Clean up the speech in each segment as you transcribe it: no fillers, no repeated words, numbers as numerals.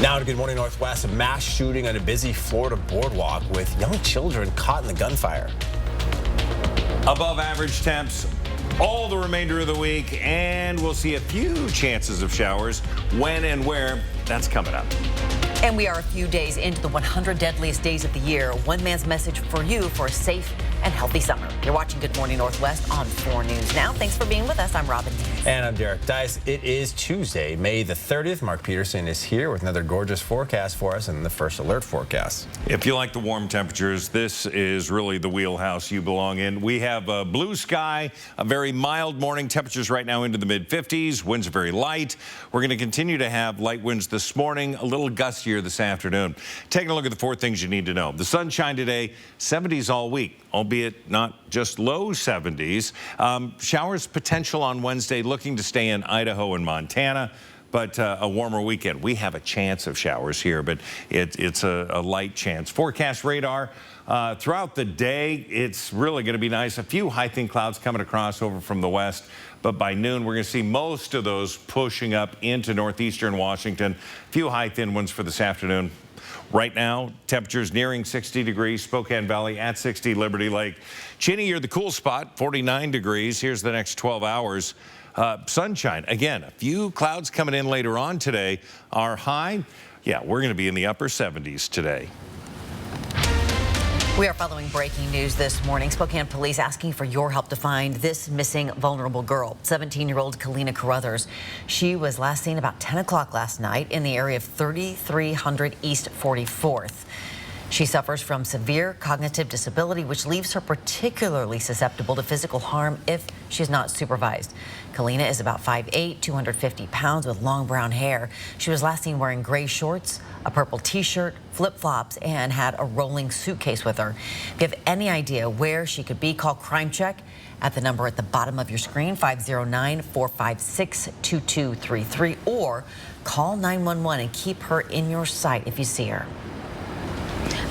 Now to Good Morning Northwest, a mass shooting on a busy Florida boardwalk with young children caught in the gunfire. Above average temps all the remainder of the week, and we'll see a few chances of showers. When and where, that's coming up. And we are a few days into the 100 deadliest days of the year. One man's message for you for a safe and healthy summer. You're watching Good Morning Northwest on 4 News Now. Thanks for being with us. I'm Robin Dees. And I'm Derek Dice. It is Tuesday, May the 30th. Mark Peterson is here with another gorgeous forecast for us and the first alert forecast. If you like the warm temperatures, this is really the wheelhouse you belong in. We have a blue sky, a very mild morning. Temperatures right now into the mid-50s. Winds are very light. We're going to continue to have light winds this morning, a little gustier this afternoon. Taking a look at the 4 things you need to know. The sunshine today, 70s all week, albeit not just low 70s. Showers potential on Wednesday, looking to stay in Idaho and Montana, but a warmer weekend. We have a chance of showers here, but it's a light chance. Forecast radar throughout the day, it's really going to be nice. A few high thin clouds coming across over from the west, but by noon we're going to see most of those pushing up into northeastern Washington. A few high thin ones for this afternoon. Right now, temperatures nearing 60 degrees, Spokane Valley at 60, Liberty Lake. Chinny, you're the cool spot, 49 degrees. Here's the next 12 hours. Sunshine, again, a few clouds coming in later on today. Our high, yeah, we're going to be in the upper 70s today. We are following breaking news this morning. Spokane police asking for your help to find this missing vulnerable girl, 17-year-old Kalina Carruthers. She was last seen about 10 o'clock last night in the area of 3300 East 44th. She suffers from severe cognitive disability, which leaves her particularly susceptible to physical harm if she's not supervised. Kalina is about 5'8", 250 pounds with long brown hair. She was last seen wearing gray shorts, a purple t-shirt, flip-flops, and had a rolling suitcase with her. If you have any idea where she could be, call Crime Check at the number at the bottom of your screen, 509-456-2233, or call 911 and keep her in your sight if you see her.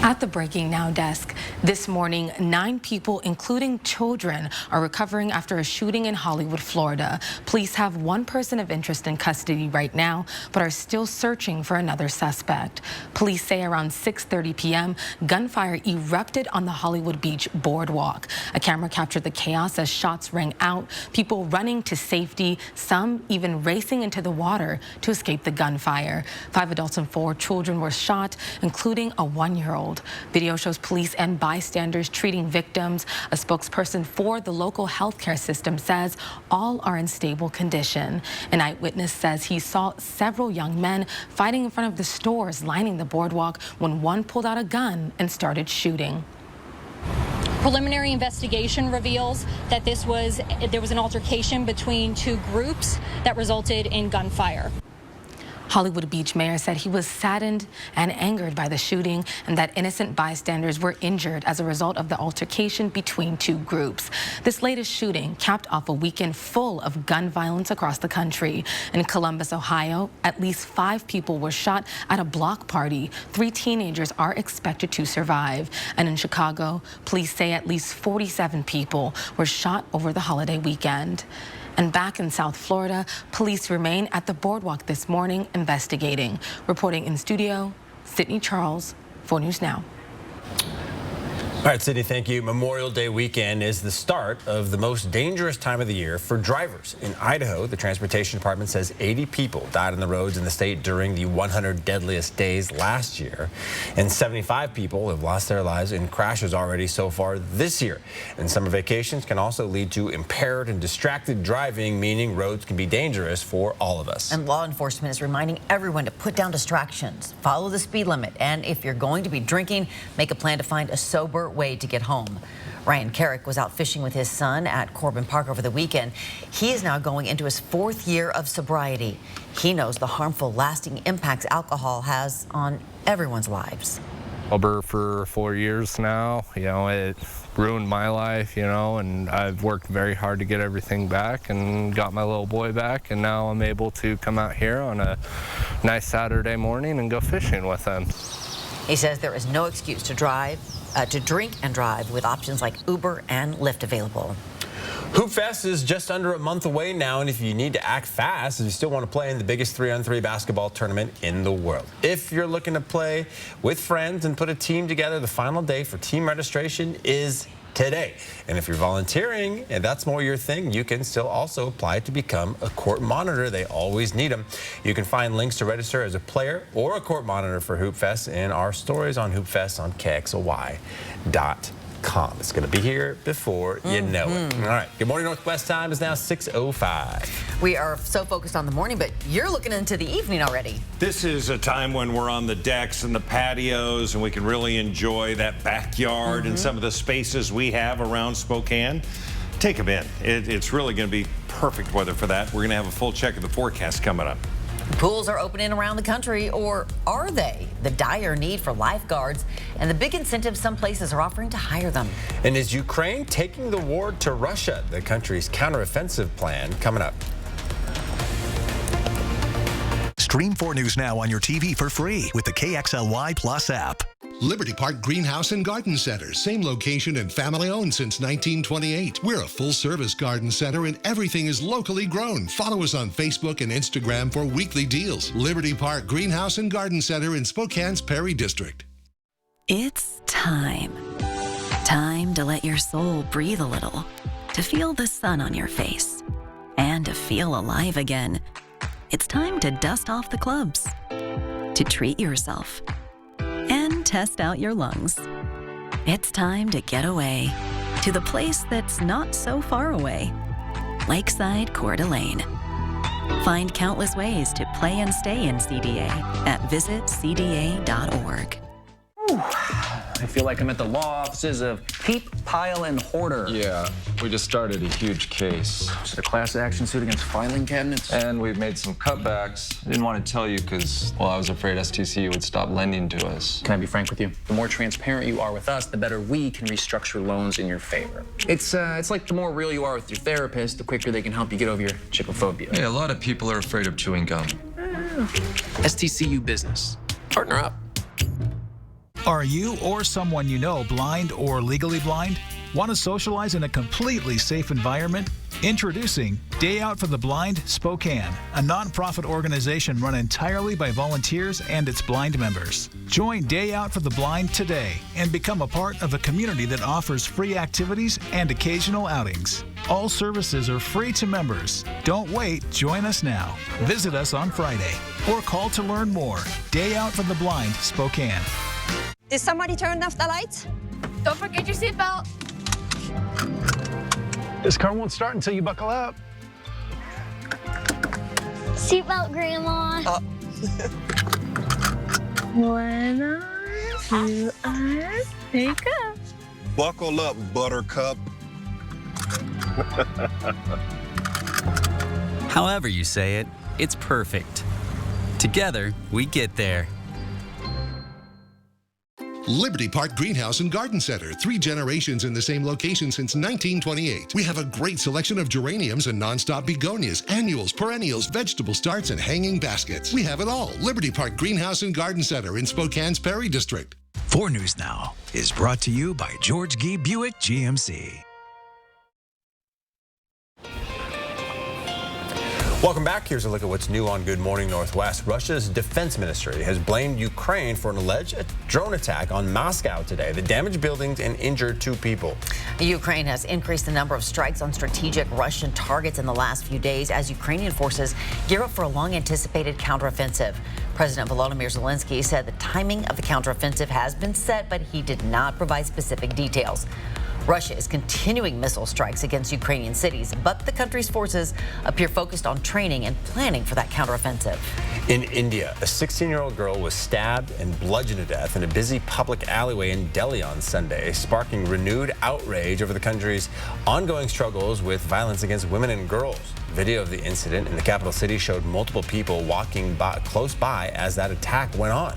At the Breaking Now desk this morning, 9 people, including children, are recovering after a shooting in Hollywood, Florida. Police have 1 person of interest in custody right now, but are still searching for another suspect. Police say around 6:30 p.m., gunfire erupted on the Hollywood Beach boardwalk. A camera captured the chaos as shots rang out, people running to safety, some even racing into the water to escape the gunfire. 5 adults and 4 children were shot, including a 1-year-old. Video shows police and bystanders treating victims. A spokesperson for the local healthcare system says all are in stable condition. An eyewitness says he saw several young men fighting in front of the stores lining the boardwalk when one pulled out a gun and started shooting. Preliminary investigation reveals that there was an altercation between 2 groups that resulted in gunfire. Hollywood Beach mayor said he was saddened and angered by the shooting and that innocent bystanders were injured as a result of the altercation between 2 groups. This latest shooting capped off a weekend full of gun violence across the country. In Columbus, Ohio, at least 5 people were shot at a block party. 3 teenagers are expected to survive. And in Chicago, police say at least 47 people were shot over the holiday weekend. And back in South Florida, police remain at the boardwalk this morning investigating. Reporting in studio, Sydney Charles, 4 News Now. All right, Sydney, thank you. Memorial Day weekend is the start of the most dangerous time of the year for drivers. In Idaho, the Transportation Department says 80 people died on the roads in the state during the 100 deadliest days last year, and 75 people have lost their lives in crashes already so far this year. And summer vacations can also lead to impaired and distracted driving, meaning roads can be dangerous for all of us. And law enforcement is reminding everyone to put down distractions, follow the speed limit, and if you're going to be drinking, make a plan to find a sober way to get home. Ryan Carrick was out fishing with his son at Corbin Park over the weekend. He is now going into his 4th year of sobriety. He knows the harmful, lasting impacts alcohol has on everyone's lives. Sober for 4 years now. You know, it ruined my life, you know, and I've worked very hard to get everything back and got my little boy back, and now I'm able to come out here on a nice Saturday morning and go fishing with him. He says there is no excuse to drink and drive with options like Uber and Lyft available. Hoop Fest is just under a month away now, and if you need to act fast, if you still want to play in the biggest 3-on-3 basketball tournament in the world. If you're looking to play with friends and put a team together, the final day for team registration is today. And if you're volunteering and that's more your thing, you can still also apply to become a court monitor. They always need them. You can find links to register as a player or a court monitor for Hoop Fest in our stories on Hoop Fest on KXLY.com. It's going to be here before you know it. All right. Good morning, Northwest time is now 6:05. We are so focused on the morning, but you're looking into the evening already. This is a time when we're on the decks and the patios and we can really enjoy that backyard and some of the spaces we have around Spokane. Take them in. It's really going to be perfect weather for that. We're going to have a full check of the forecast coming up. Pools are opening around the country, or are they? The dire need for lifeguards and the big incentives some places are offering to hire them. And is Ukraine taking the war to Russia? The country's counteroffensive plan coming up. Stream 4 News now on your TV for free with the KXLY Plus app. Liberty Park Greenhouse and Garden Center, same location and family owned since 1928. We're a full-service garden center and everything is locally grown. Follow us on Facebook and Instagram for weekly deals. Liberty Park Greenhouse and Garden Center in Spokane's Perry District. It's time. Time to let your soul breathe a little, to feel the sun on your face, and to feel alive again. It's time to dust off the clubs, to treat yourself, and test out your lungs. It's time to get away to the place that's not so far away, Lakeside Coeur d'Alene. Find countless ways to play and stay in CDA at visitcda.org. I feel like I'm at the law offices of Peep, Pile, and Hoarder. Yeah, we just started a huge case. Is it a class action suit against filing cabinets? And we've made some cutbacks. I didn't want to tell you because, well, I was afraid STC would stop lending to us. Can I be frank with you? The more transparent you are with us, the better we can restructure loans in your favor. It's like the more real you are with your therapist, the quicker they can help you get over your chipophobia. Hey, a lot of people are afraid of chewing gum. STCU Business. Partner up. Are you or someone you know blind or legally blind? Want to socialize in a completely safe environment? Introducing Day Out for the Blind Spokane, a nonprofit organization run entirely by volunteers and its blind members. Join Day Out for the Blind today and become a part of a community that offers free activities and occasional outings. All services are free to members. Don't wait, join us now. Visit us on Friday or call to learn more. Day Out for the Blind Spokane. Did somebody turn off the lights? Don't forget your seatbelt. This car won't start until you buckle up. Seatbelt, Grandma. 1 hour, 2 hours, take up. Buckle up, Buttercup. However you say it, it's perfect. Together, we get there. Liberty Park Greenhouse and Garden Center, 3 generations in the same location since 1928. We have a great selection of geraniums and nonstop begonias, annuals, perennials, vegetable starts, and hanging baskets. We have it all. Liberty Park Greenhouse and Garden Center in Spokane's Perry District. 4 News Now is brought to you by George Gee Buick GMC. Welcome back. Here's a look at what's new on Good Morning Northwest. Russia's defense ministry has blamed Ukraine for an alleged drone attack on Moscow today that damaged buildings and injured 2 people. Ukraine has increased the number of strikes on strategic Russian targets in the last few days as Ukrainian forces gear up for a long-anticipated counteroffensive. President Volodymyr Zelensky said the timing of the counteroffensive has been set, but he did not provide specific details. Russia is continuing missile strikes against Ukrainian cities, but the country's forces appear focused on training and planning for that counteroffensive. In India, a 16-year-old girl was stabbed and bludgeoned to death in a busy public alleyway in Delhi on Sunday, sparking renewed outrage over the country's ongoing struggles with violence against women and girls. Video of the incident in the capital city showed multiple people walking close by as that attack went on.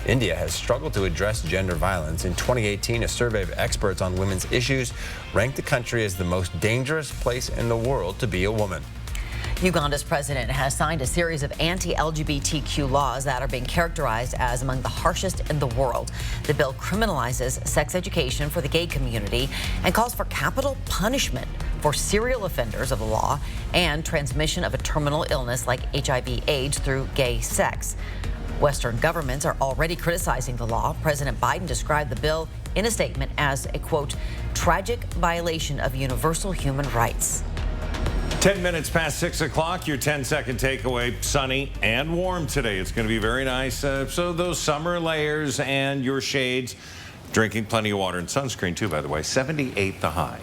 India has struggled to address gender violence. In 2018, a survey of experts on women's issues ranked the country as the most dangerous place in the world to be a woman. Uganda's president has signed a series of anti-LGBTQ laws that are being characterized as among the harshest in the world. The bill criminalizes sex education for the gay community and calls for capital punishment for serial offenders of the law and transmission of a terminal illness like HIV/AIDS through gay sex. Western governments are already criticizing the law. President Biden described the bill in a statement as a, quote, tragic violation of universal human rights. 10 minutes past 6 o'clock, your 10-second takeaway. Sunny and warm today. It's going to be very nice. So those summer layers and your shades. Drinking plenty of water and sunscreen, too, by the way. 78 the high.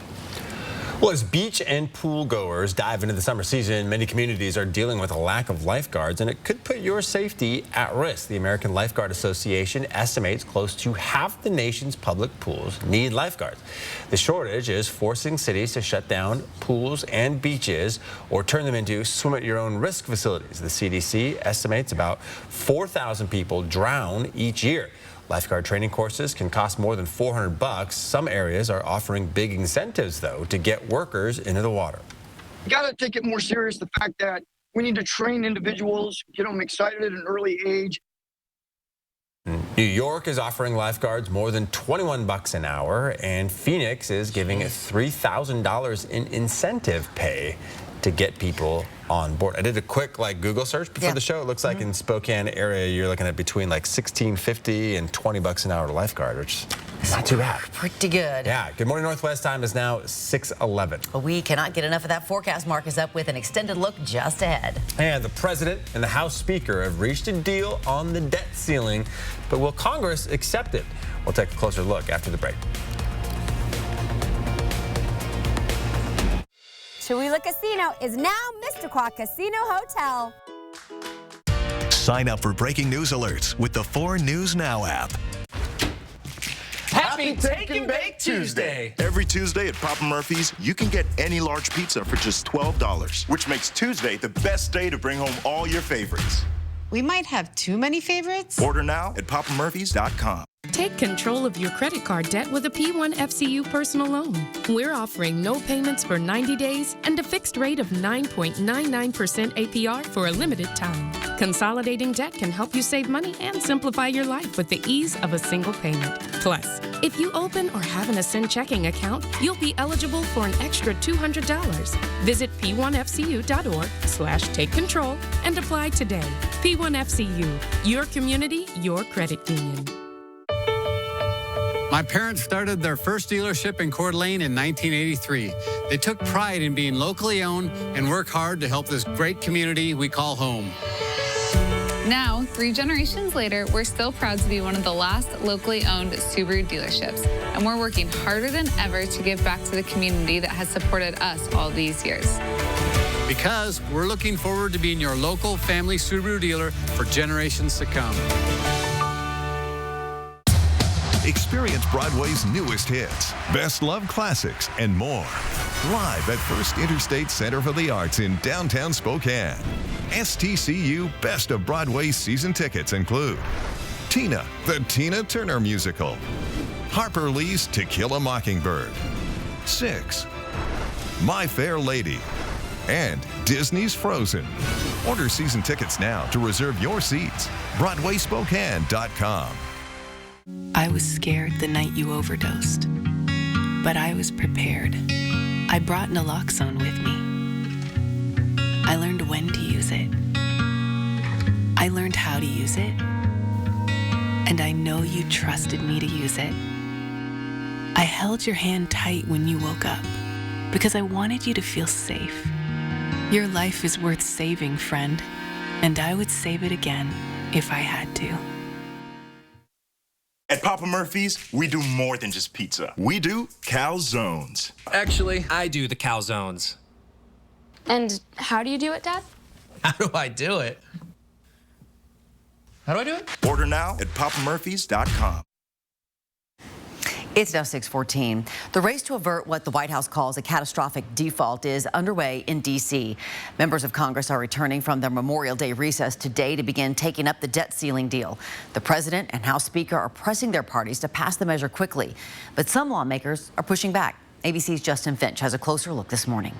Well, as beach and pool goers dive into the summer season, many communities are dealing with a lack of lifeguards, and it could put your safety at risk. The American Lifeguard Association estimates close to half the nation's public pools need lifeguards. The shortage is forcing cities to shut down pools and beaches or turn them into swim-at-your-own-risk facilities. The CDC estimates about 4,000 people drown each year. Lifeguard training courses can cost more than $400. Some areas are offering big incentives, though, to get workers into the water. You got to take it more serious, the fact that we need to train individuals, get them excited at an early age. New York is offering lifeguards more than $21 an hour, and Phoenix is giving $3,000 in incentive pay to get people on board. I did a quick Google search before the show. It looks like in Spokane area, you're looking at between $16.50 and $20 an hour to lifeguard, which is not too bad. Pretty good. Yeah. Good morning, Northwest time is now 6:11. We cannot get enough of that forecast. Mark is up with an extended look just ahead. And the president and the House Speaker have reached a deal on the debt ceiling, but will Congress accept it? We'll take a closer look after the break. Chula Casino is now Mississauga Casino Hotel. Sign up for breaking news alerts with the 4 News Now app. Happy Take and Bake Tuesday! Every Tuesday at Papa Murphy's, you can get any large pizza for just $12, which makes Tuesday the best day to bring home all your favorites. We might have too many favorites. Order now at papamurphys.com. Take control of your credit card debt with a P1 FCU personal loan. We're offering no payments for 90 days and a fixed rate of 9.99% APR for a limited time. Consolidating debt can help you save money and simplify your life with the ease of a single payment. Plus, if you open or have an Ascend checking account, you'll be eligible for an extra $200. Visit p1fcu.org/takecontrol and apply today. P1 FCU, your community, your credit union. My parents started their first dealership in Coeur d'Alene in 1983. They took pride in being locally owned and work hard to help this great community we call home. Now, 3 generations later, we're still proud to be one of the last locally owned Subaru dealerships, and we're working harder than ever to give back to the community that has supported us all these years. Because we're looking forward to being your local family Subaru dealer for generations to come. Experience Broadway's newest hits, best love classics, and more. Live at First Interstate Center for the Arts in downtown Spokane. STCU Best of Broadway season tickets include Tina, the Tina Turner Musical, Harper Lee's To Kill a Mockingbird, Six, My Fair Lady, and Disney's Frozen. Order season tickets now to reserve your seats. BroadwaySpokane.com. I was scared the night you overdosed, but I was prepared. I brought naloxone with me. I learned when to use it. I learned how to use it. And I know you trusted me to use it. I held your hand tight when you woke up because I wanted you to feel safe. Your life is worth saving, friend, and I would save it again if I had to. At Papa Murphy's, we do more than just pizza. We do calzones. Actually, I do the calzones. And how do you do it, Dad? How do I do it? How do I do it? Order now at papamurphys.com. It's now 6:14. The race to avert what the White House calls a catastrophic default is underway in D.C. Members of Congress are returning from their Memorial Day recess today to begin taking up the debt ceiling deal. The president and House Speaker are pressing their parties to pass the measure quickly, but some lawmakers are pushing back. ABC's Justin Finch has a closer look this morning.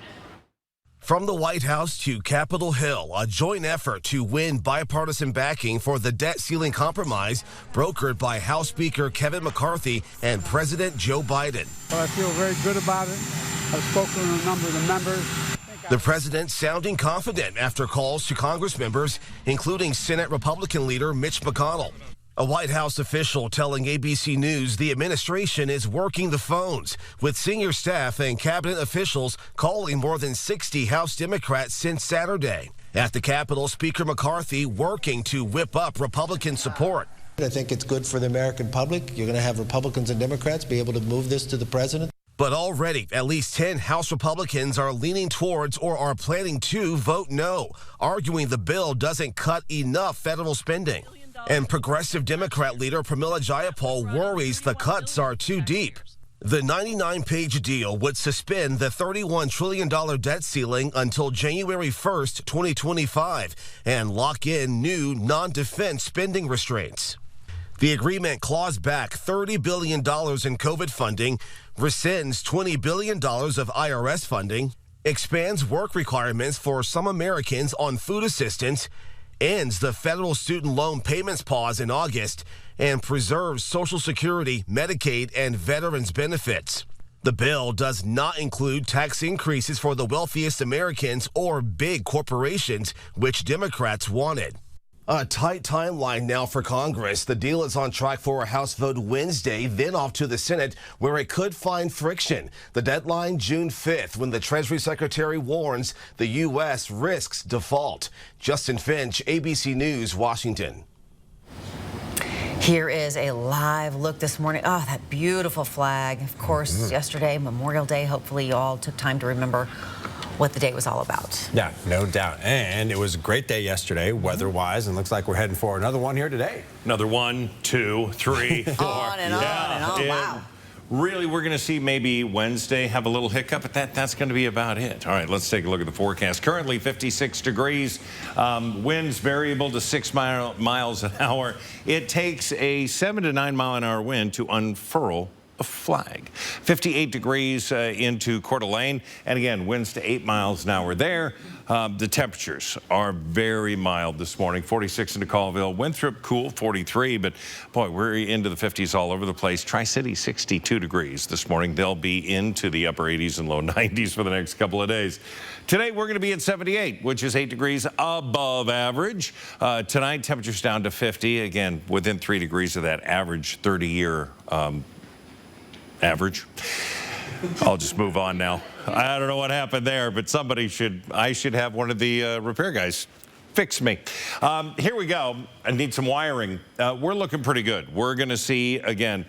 From the White House to Capitol Hill, a joint effort to win bipartisan backing for the debt ceiling compromise brokered by House Speaker Kevin McCarthy and President Joe Biden. Well, I feel very good about it. I've spoken to a number of the members. The president sounding confident after calls to Congress members, including Senate Republican leader Mitch McConnell. A White House official telling ABC News the administration is working the phones, with senior staff and cabinet officials calling more than 60 House Democrats since Saturday. At the Capitol, Speaker McCarthy working to whip up Republican support. I think it's good for the American public. You're going to have Republicans and Democrats be able to move this to the president. But already, at least 10 House Republicans are leaning towards or are planning to vote no, arguing the bill doesn't cut enough federal spending. And progressive Democrat leader Pramila Jayapal worries the cuts are too deep. The 99-page deal would suspend the $31 trillion debt ceiling until January 1st, 2025, and lock in new non-defense spending restraints. The agreement claws back $30 billion in COVID funding, rescinds $20 billion of IRS funding, expands work requirements for some Americans on food assistance, ends the federal student loan payments pause in August, and preserves Social Security, Medicaid, and veterans benefits. The bill does not include tax increases for the wealthiest Americans or big corporations, which Democrats wanted. A tight timeline now for Congress. The deal is on track for a House vote Wednesday, then off to the Senate, where it could find friction. The deadline, June 5th, when the Treasury Secretary warns the U.S. risks default. Justin Finch, ABC News, Washington. Here is a live look this morning. Oh, that beautiful flag. Of course, yesterday, Memorial Day. Hopefully you all took time to remember what the day was all about. Yeah, no doubt. And it was a great day yesterday, weather-wise, and looks like we're heading for another one here today. Another 1, 2, 3, 4. On and on and on. Wow. Really, we're going to see maybe Wednesday have a little hiccup, but that's going to be about it. All right, let's take a look at the forecast. Currently 56 degrees, winds variable to 6 miles an hour. It takes a 7 to 9 mile an hour wind to unfurl a flag. 58 degrees into Coeur d'Alene, and again, winds to 8 miles an hour there. The temperatures are very mild this morning. 46 into Colville, Winthrop cool, 43, but boy, we're into the 50s all over the place. Tri-City, 62 degrees this morning. They'll be into the upper 80s and low 90s for the next couple of days. Today, we're going to be at 78, which is 8 degrees above average. Tonight, temperatures down to 50, again, within 3 degrees of that average 30-year average. I'll just move on now. I don't know what happened there, but I should have one of the repair guys fix me. Here we go. I need some wiring. We're looking pretty good. We're going to see, again,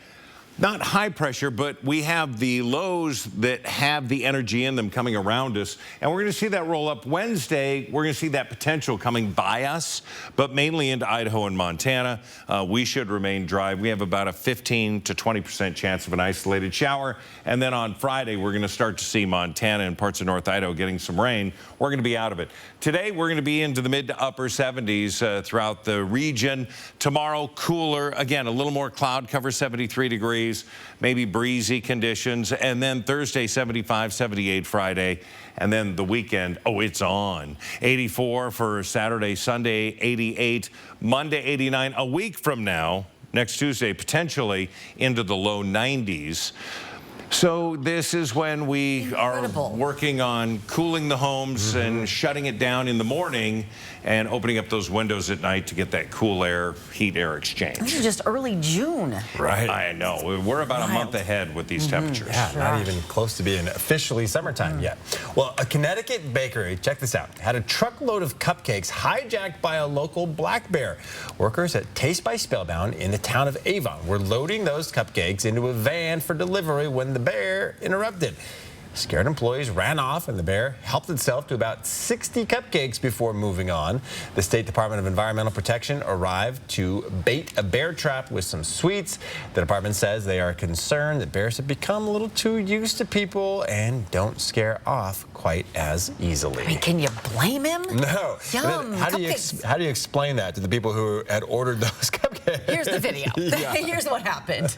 not high pressure, but we have the lows that have the energy in them coming around us. And we're going to see that roll up Wednesday. We're going to see that potential coming by us, but mainly into Idaho and Montana. We should remain dry. We have about a 15 to 20% chance of an isolated shower. And then on Friday, we're going to start to see Montana and parts of North Idaho getting some rain. We're going to be out of it. Today, we're going to be into the mid to upper 70s throughout the region. Tomorrow, cooler. Again, a little more cloud cover, 73 degrees. Maybe breezy conditions, and then Thursday 75, 78 Friday, and then the weekend, oh, it's on. 84 for Saturday, Sunday, 88, Monday 89. A week from now, next Tuesday, potentially into the low 90s. So this is when we are working on cooling the homes and shutting it down in the morning and opening up those windows at night to get that cool air, heat air exchange. This is just early June. Right. I know. We're about a month ahead with these temperatures. Yeah, not even close to being officially summertime yet. Well, a Connecticut bakery, check this out, had a truckload of cupcakes hijacked by a local black bear. Workers at Taste by Spellbound in the town of Avon were loading those cupcakes into a van for delivery when the bear interrupted. Scared employees ran off, and the bear helped itself to about 60 cupcakes before moving on. The State Department of Environmental Protection arrived to bait a bear trap with some sweets. The department says they are concerned that bears have become a little too used to people and don't scare off quite as easily. I mean, can you blame him? No. Yum, how do you explain that to the people who had ordered those cupcakes? Here's the video. Here's what happened.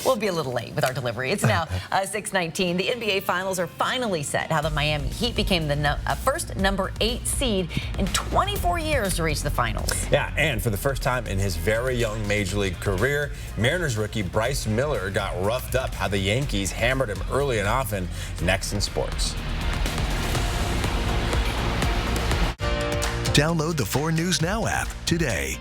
We'll be a little late with our delivery. It's now 6:19. The NBA Finals are are finally set. How the Miami Heat became the first number 8 seed in 24 years to reach the finals. Yeah, and for the first time in his very young Major League career, Mariners rookie Bryce Miller got roughed up. How the Yankees hammered him early and often. Next in sports. Download the 4 News Now app today.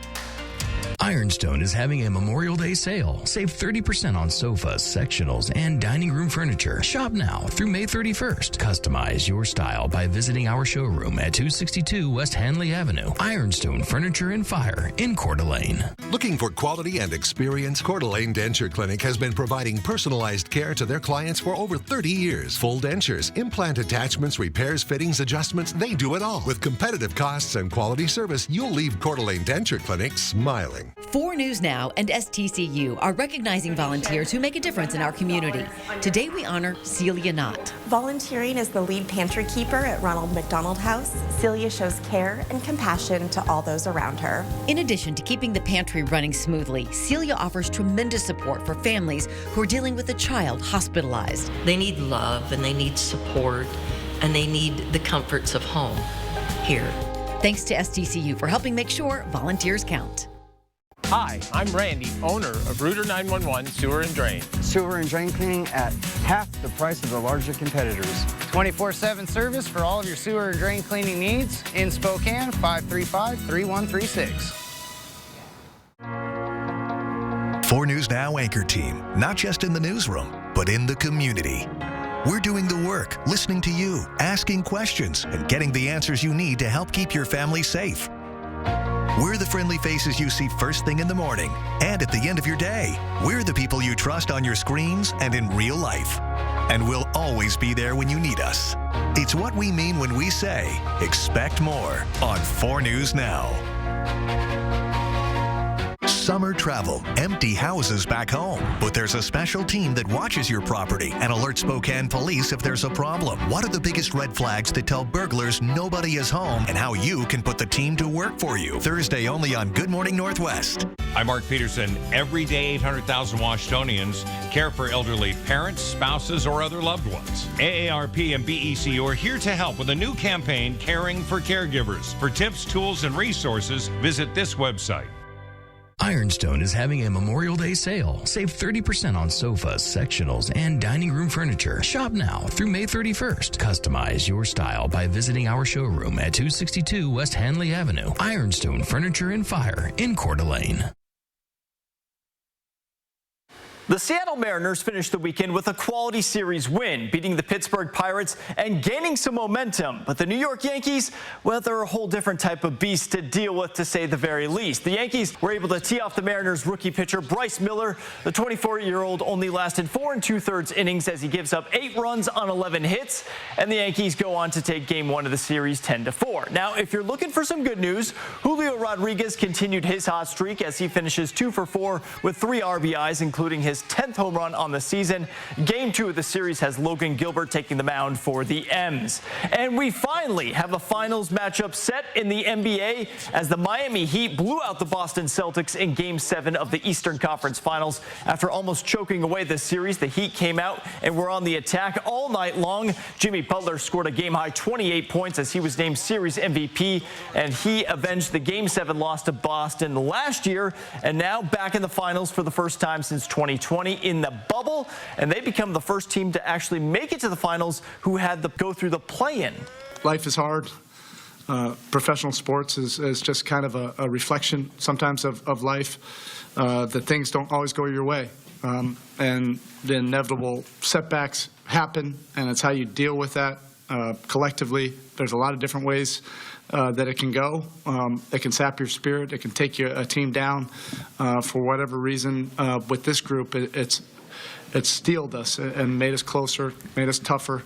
Ironstone is having a Memorial Day sale. Save 30% on sofas, sectionals, and dining room furniture. Shop now through May 31st. Customize your style by visiting our showroom at 262 West Hanley Avenue. Ironstone Furniture and Fire in Coeur d'Alene. Looking for quality and experience? Coeur d'Alene Denture Clinic has been providing personalized care to their clients for over 30 years. Full dentures, implant attachments, repairs, fittings, adjustments, they do it all. With competitive costs and quality service, you'll leave Coeur d'Alene Denture Clinic smiling. 4 News Now and STCU are recognizing volunteers who make a difference in our community. Today we honor Celia Knott. Volunteering as the lead pantry keeper at Ronald McDonald House, Celia shows care and compassion to all those around her. In addition to keeping the pantry running smoothly, Celia offers tremendous support for families who are dealing with a child hospitalized. They need love and they need support and they need the comforts of home here. Thanks to STCU for helping make sure volunteers count. Hi, I'm Randy, owner of Rooter 911 Sewer and Drain. Sewer and drain cleaning at half the price of the larger competitors. 24/7 service for all of your sewer and drain cleaning needs in Spokane, 535-3136. 4 News Now anchor team, not just in the newsroom, but in the community. We're doing the work, listening to you, asking questions, and getting the answers you need to help keep your family safe. We're the friendly faces you see first thing in the morning and at the end of your day. We're the people you trust on your screens and in real life. And we'll always be there when you need us. It's what we mean when we say, expect more on 4 News Now. Summer travel, empty houses back home. But there's a special team that watches your property and alerts Spokane police if there's a problem. What are the biggest red flags that tell burglars nobody is home and how you can put the team to work for you? Thursday only on Good Morning Northwest. I'm Mark Peterson. Every day, 800,000 Washingtonians care for elderly parents, spouses, or other loved ones. AARP and BECU are here to help with a new campaign, Caring for Caregivers. For tips, tools, and resources, visit this website. Ironstone is having a Memorial Day sale. Save 30% on sofas, sectionals, and dining room furniture. Shop now through May 31st. Customize your style by visiting our showroom at 262 West Hanley Avenue. Ironstone Furniture and Fire in Coeur d'Alene. The Seattle Mariners finished the weekend with a quality series win, beating the Pittsburgh Pirates and gaining some momentum. But the New York Yankees, well, they're a whole different type of beast to deal with, to say the very least. The Yankees were able to tee off the Mariners rookie pitcher Bryce Miller. The 24-year-old only lasted 4 2/3 innings as he gives up 8 runs on 11 hits. And the Yankees go on to take Game 1 of the series 10-4. Now, if you're looking for some good news, Julio Rodriguez continued his hot streak as he finishes 2 for 4 with 3 RBIs, including his 10th home run on the season. Game 2 of the series has Logan Gilbert taking the mound for the M's. And we finally have a finals matchup set in the NBA as the Miami Heat blew out the Boston Celtics in Game 7 of the Eastern Conference Finals. After almost choking away this series, the Heat came out and were on the attack all night long. Jimmy Butler scored a game-high 28 points as he was named Series MVP, and he avenged the Game 7 loss to Boston last year, and now back in the finals for the first time since 2020 in the bubble, and they become the first team to actually make it to the finals who had to go through the play-in. Life is hard. Professional sports is just kind of a reflection sometimes of life, that things don't always go your way, and the inevitable setbacks happen, and it's how you deal with that collectively. There's a lot of different ways that it can go. It can sap your spirit. It can take a team down for whatever reason. With this group, it's steeled us and made us closer, made us tougher.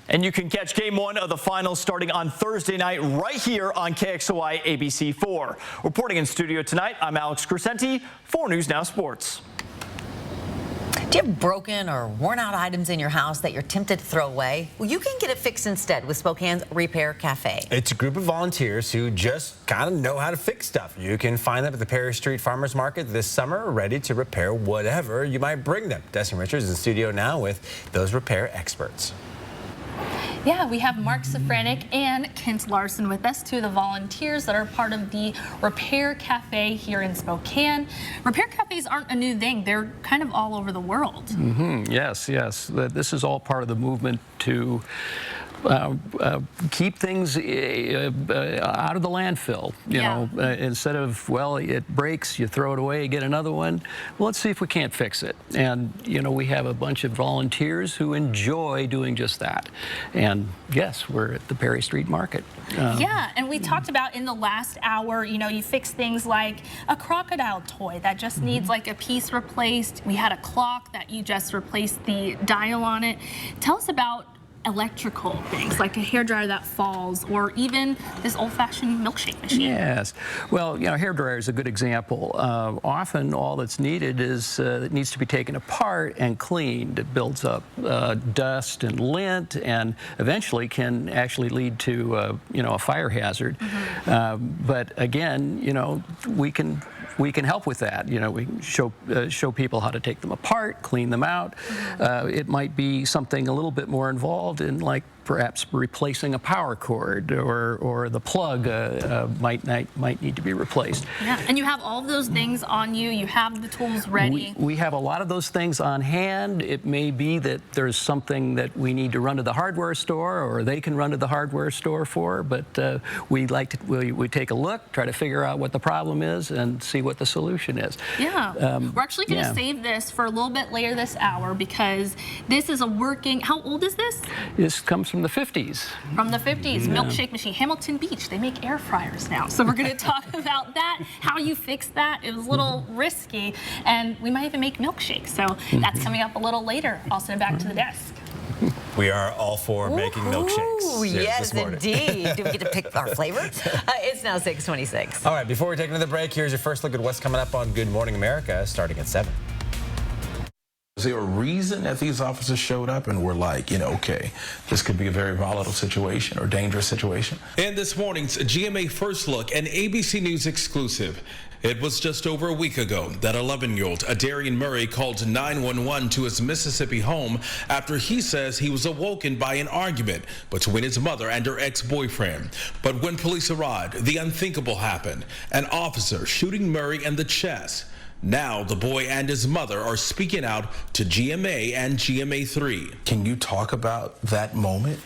And you can catch Game 1 of the finals starting on Thursday night right here on KXOI ABC4. Reporting in studio tonight, I'm Alex Crescenti, 4 News Now Sports. Do you have broken or worn out items in your house that you're tempted to throw away? Well, you can get it fixed instead with Spokane's Repair Cafe. It's a group of volunteers who just kind of know how to fix stuff. You can find them at the Perry Street Farmers Market this summer, ready to repair whatever you might bring them. Destiny Richards is in studio now with those repair experts. Yeah, we have Mark Safranek and Kent Larson with us, two of the volunteers that are part of the Repair Cafe here in Spokane. Repair cafes aren't a new thing. They're kind of all over the world. Yes. This is all part of the movement to keep things out of the landfill. You know, instead of, well, it breaks, you throw it away, you get another one. Well, let's see if we can't fix it. And, you know, we have a bunch of volunteers who enjoy doing just that. And yes, we're at the Perry Street Market. Yeah, and we talked about in the last hour, you know, you fix things like a crocodile toy that just needs like a piece replaced. We had a clock that you just replaced the dial on it. Tell us about electrical things like a hairdryer that falls, or even this old-fashioned milkshake machine. Yes. Well, you know, hairdryer is a good example. Often all that's needed is it needs to be taken apart and cleaned. It builds up dust and lint, and eventually can actually lead to you know, a fire hazard. But again, you know, we can help with that. You know, we can show people how to take them apart, clean them out. It might be something a little bit more involved in, like, perhaps replacing a power cord, or the plug might need to be replaced. Yeah, and you have all of those things on you. You have the tools ready. We have a lot of those things on hand. It may be that there's something that we need to run to the hardware store, or they can run to the hardware store for, but we take a look, try to figure out what the problem is, and see what the solution is. Yeah, we're actually going to save this for a little bit later this hour, because this is a working, how old is this? This comes from the 50s. From the 50s, milkshake machine. Hamilton Beach, they make air fryers now. So we're going to talk about that, how you fix that. It was a little risky, and we might even make milkshakes. So that's coming up a little later. I'll send it back to the desk. We are all for making milkshakes. Yes, indeed. Do we get to pick our flavor? It's now 6:26. All right, before we take another break, here's your first look at what's coming up on Good Morning America, starting at 7. Is there a reason that these officers showed up and were like, you know, okay, this could be a very volatile situation or dangerous situation? In this morning's GMA First Look, an ABC News exclusive. It was just over a week ago that 11-year-old Adarian Murray called 911 to his Mississippi home after he says he was awoken by an argument between his mother and her ex-boyfriend. But when police arrived, the unthinkable happened, an officer shooting Murray in the chest. Now the boy and his mother are speaking out to GMA and GMA3. Can you talk about that moment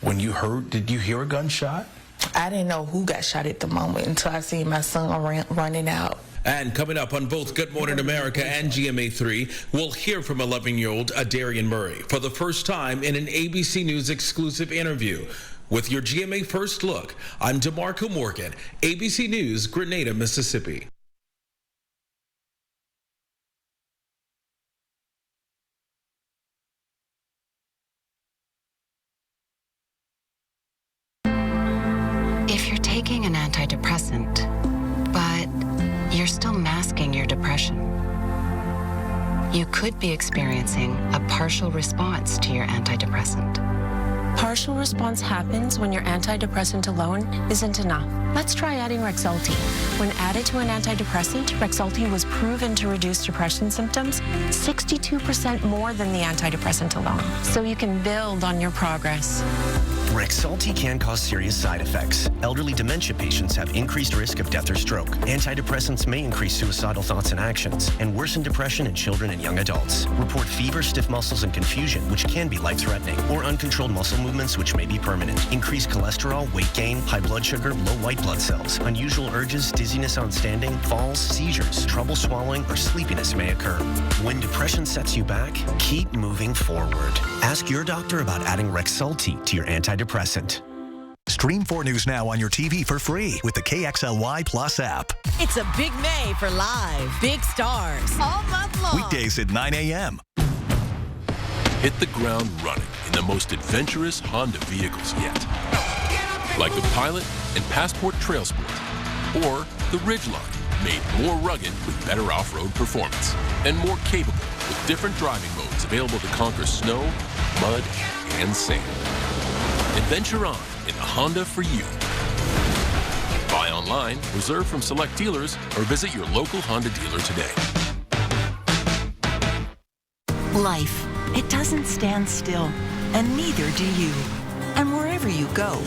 when you heard, did you hear a gunshot? I didn't know who got shot at the moment until I seen my son running out. And coming up on both Good Morning America and GMA3, we'll hear from 11-year-old Adarian Murray for the first time in an ABC News exclusive interview. With your GMA First Look, I'm DeMarco Morgan, ABC News, Grenada, Mississippi. If you're taking an antidepressant, but you're still masking your depression, you could be experiencing a partial response to your antidepressant. Partial response happens when your antidepressant alone isn't enough. Let's try adding Rexulti. When added to an antidepressant, Rexulti was proven to reduce depression symptoms 62% more than the antidepressant alone. So you can build on your progress. Rexulti can cause serious side effects. Elderly dementia patients have increased risk of death or stroke. Antidepressants may increase suicidal thoughts and actions and worsen depression in children and young adults. Report fever, stiff muscles, and confusion, which can be life-threatening, or uncontrolled muscle movements, which may be permanent. Increased cholesterol, weight gain, high blood sugar, low white blood cells. Unusual urges, dizziness on standing, falls, seizures, trouble swallowing, or sleepiness may occur. When depression sets you back, keep moving forward. Ask your doctor about adding Rexulti to your antidepressant. Stream 4 News Now on your TV for free with the KXLY Plus app. It's a big May for live, big stars, all month long. Weekdays at 9 a.m. Hit the ground running in the most adventurous Honda vehicles yet. Like the Pilot and Passport Trail Sport, or the Ridgeline, made more rugged with better off-road performance, and more capable with different driving modes available to conquer snow, mud, and sand. Adventure on in a Honda for you. Buy online, reserve from select dealers, or visit your local Honda dealer today. Life, it doesn't stand still, and neither do you. And wherever you go,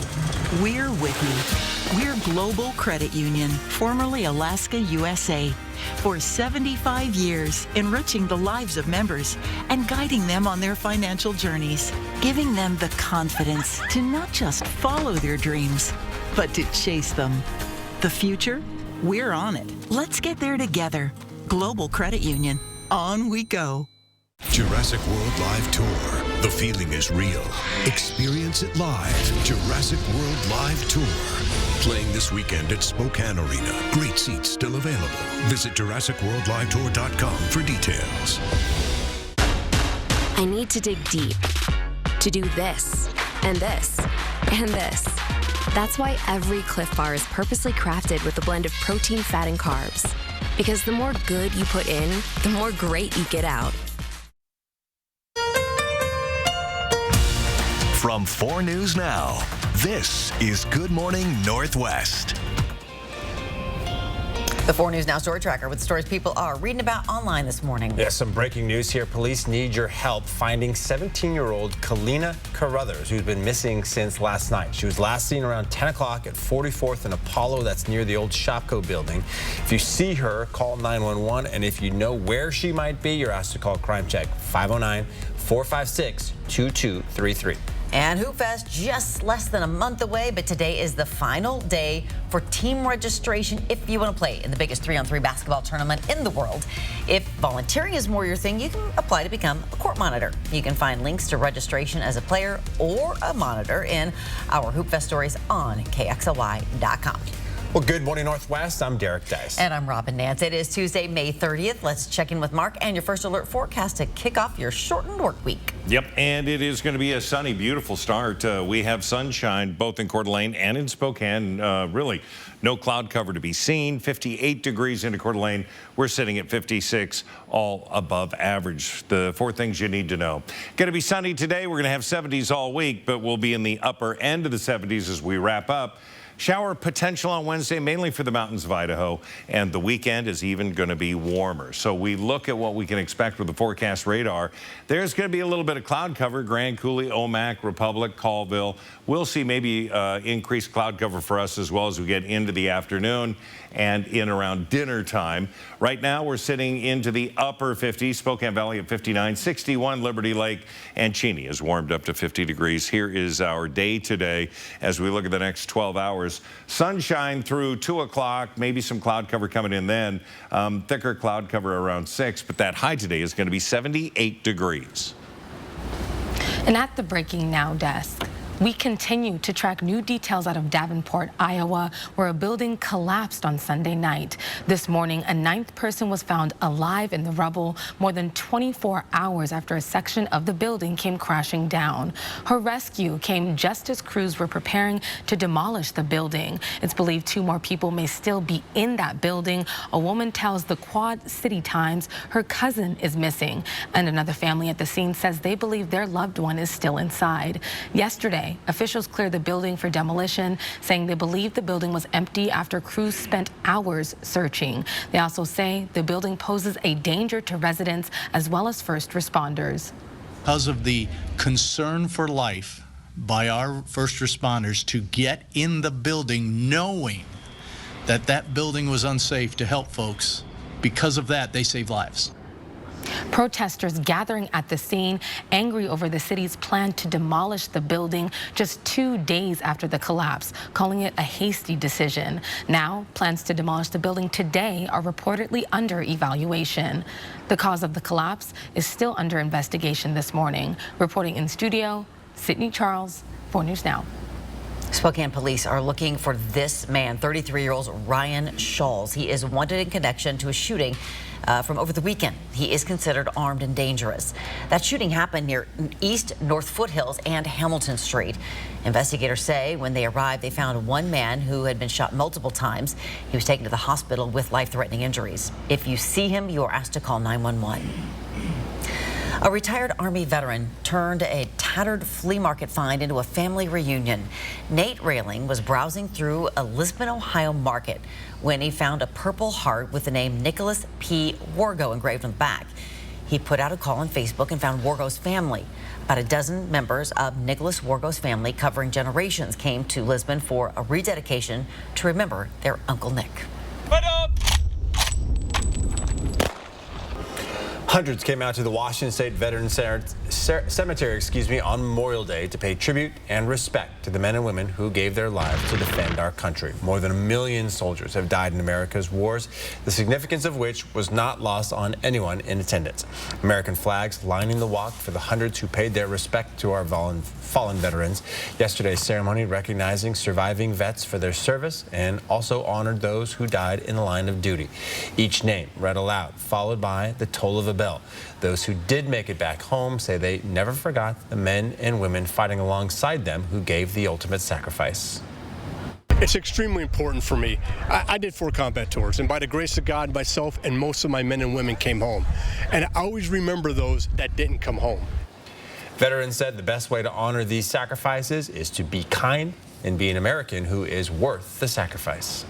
we're with you. We're Global Credit Union, formerly Alaska USA. For 75 years, enriching the lives of members and guiding them on their financial journeys, giving them the confidence to not just follow their dreams, but to chase them. The future? We're on it. Let's get there together. Global Credit Union. On we go. Jurassic World Live Tour. The feeling is real. Experience it live. Jurassic World Live Tour. Playing this weekend at Spokane Arena. Great seats still available. Visit JurassicWorldLiveTour.com for details. I need to dig deep to do this and this and this. That's why every Cliff Bar is purposely crafted with a blend of protein, fat, and carbs. Because the more good you put in, the more great you get out. From 4 News Now, this is Good Morning Northwest. The 4 News Now Story Tracker with stories people are reading about online this morning. Yeah, some breaking news here. Police need your help finding 17-year-old Kalina Carruthers, who's been missing since last night. She was last seen around 10 o'clock at 44th and Apollo. That's near the old Shopko building. If you see her, call 911. And if you know where she might be, you're asked to call Crime Check 509-456-2233. And Hoop Fest just less than a month away, but today is the final day for team registration if you want to play in the biggest 3-on-3 basketball tournament in the world. If volunteering is more your thing, you can apply to become a court monitor. You can find links to registration as a player or a monitor in our Hoop Fest stories on KXLY.com. Well, good morning, Northwest. I'm Derek Dice. And I'm Robin Nance. It is Tuesday, May 30th. Let's check in with Mark and your first alert forecast to kick off your shortened work week. Yep, and it is going to be a sunny, beautiful start. We have sunshine both in Coeur d'Alene and in Spokane. Really, no cloud cover to be seen. 58 degrees into Coeur d'Alene. We're sitting at 56, all above average. The 4 things you need to know. Going to be sunny today. We're going to have 70s all week, but we'll be in the upper end of the 70s as we wrap up. Shower potential on Wednesday, mainly for the mountains of Idaho, and the weekend is even going to be warmer. So we look at what we can expect with the forecast radar. There's going to be a little bit of cloud cover. Grand Coulee, Omak, Republic, Colville. We'll see maybe increased cloud cover for us as well as we get into the afternoon and in around dinner time. Right now, we're sitting into the upper 50s. Spokane Valley at 59, 61, Liberty Lake, and Cheney is warmed up to 50 degrees. Here is our day today as we look at the next 12 hours. Sunshine through 2 o'clock, maybe some cloud cover coming in then. Thicker cloud cover around 6, but that high today is going to be 78 degrees. And at the Breaking Now desk, we continue to track new details out of Davenport, Iowa, where a building collapsed on Sunday night. This morning, a 9th person was found alive in the rubble more than 24 hours after a section of the building came crashing down. Her rescue came just as crews were preparing to demolish the building. It's believed 2 more people may still be in that building. A woman tells the Quad City Times her cousin is missing, and another family at the scene says they believe their loved one is still inside. Yesterday, officials cleared the building for demolition, saying they believe the building was empty after crews spent hours searching. They also say the building poses a danger to residents as well as first responders. Because of the concern for life by our first responders to get in the building knowing that that building was unsafe to help folks, because of that, they save lives. Protesters gathering at the scene, angry over the city's plan to demolish the building just 2 days after the collapse, calling it a hasty decision. Now, plans to demolish the building today are reportedly under evaluation. The cause of the collapse is still under investigation this morning. Reporting in studio, Sydney Charles, 4 News Now. Spokane police are looking for this man, 33-year-old Ryan Schulz. He is wanted in connection to a shooting from over the weekend. He is considered armed and dangerous. That shooting happened near East North Foothills and Hamilton Street. Investigators say when they arrived, they found one man who had been shot multiple times. He was taken to the hospital with life-threatening injuries. If you see him, you are asked to call 911. A retired Army veteran turned a tattered flea market find into a family reunion. Nate Railing was browsing through a Lisbon, Ohio market when he found a Purple Heart with the name Nicholas P. Wargo engraved on the back. he put out a call on Facebook and found Wargo's family. About a dozen members of Nicholas Wargo's family, covering generations, came to Lisbon for a rededication to remember their Uncle Nick. Hundreds came out to the Washington State Veterans Cemetery, on Memorial Day to pay tribute and respect to the men and women who gave their lives to defend our country. More than 1 million soldiers have died in America's wars, the significance of which was not lost on anyone in attendance. American flags lining the walk for the hundreds who paid their respect to our fallen veterans. Yesterday's ceremony recognizing surviving vets for their service and also honored those who died in the line of duty. Each name read aloud, followed by the toll of a bell. Those who did make it back home say they never forgot the men and women fighting alongside them who gave the ultimate sacrifice. It's extremely important for me. I did 4 combat tours, and by the grace of God, myself and most of my men and women came home. And I always remember those that didn't come home. Veterans said the best way to honor these sacrifices is to be kind and be an American who is worth the sacrifice.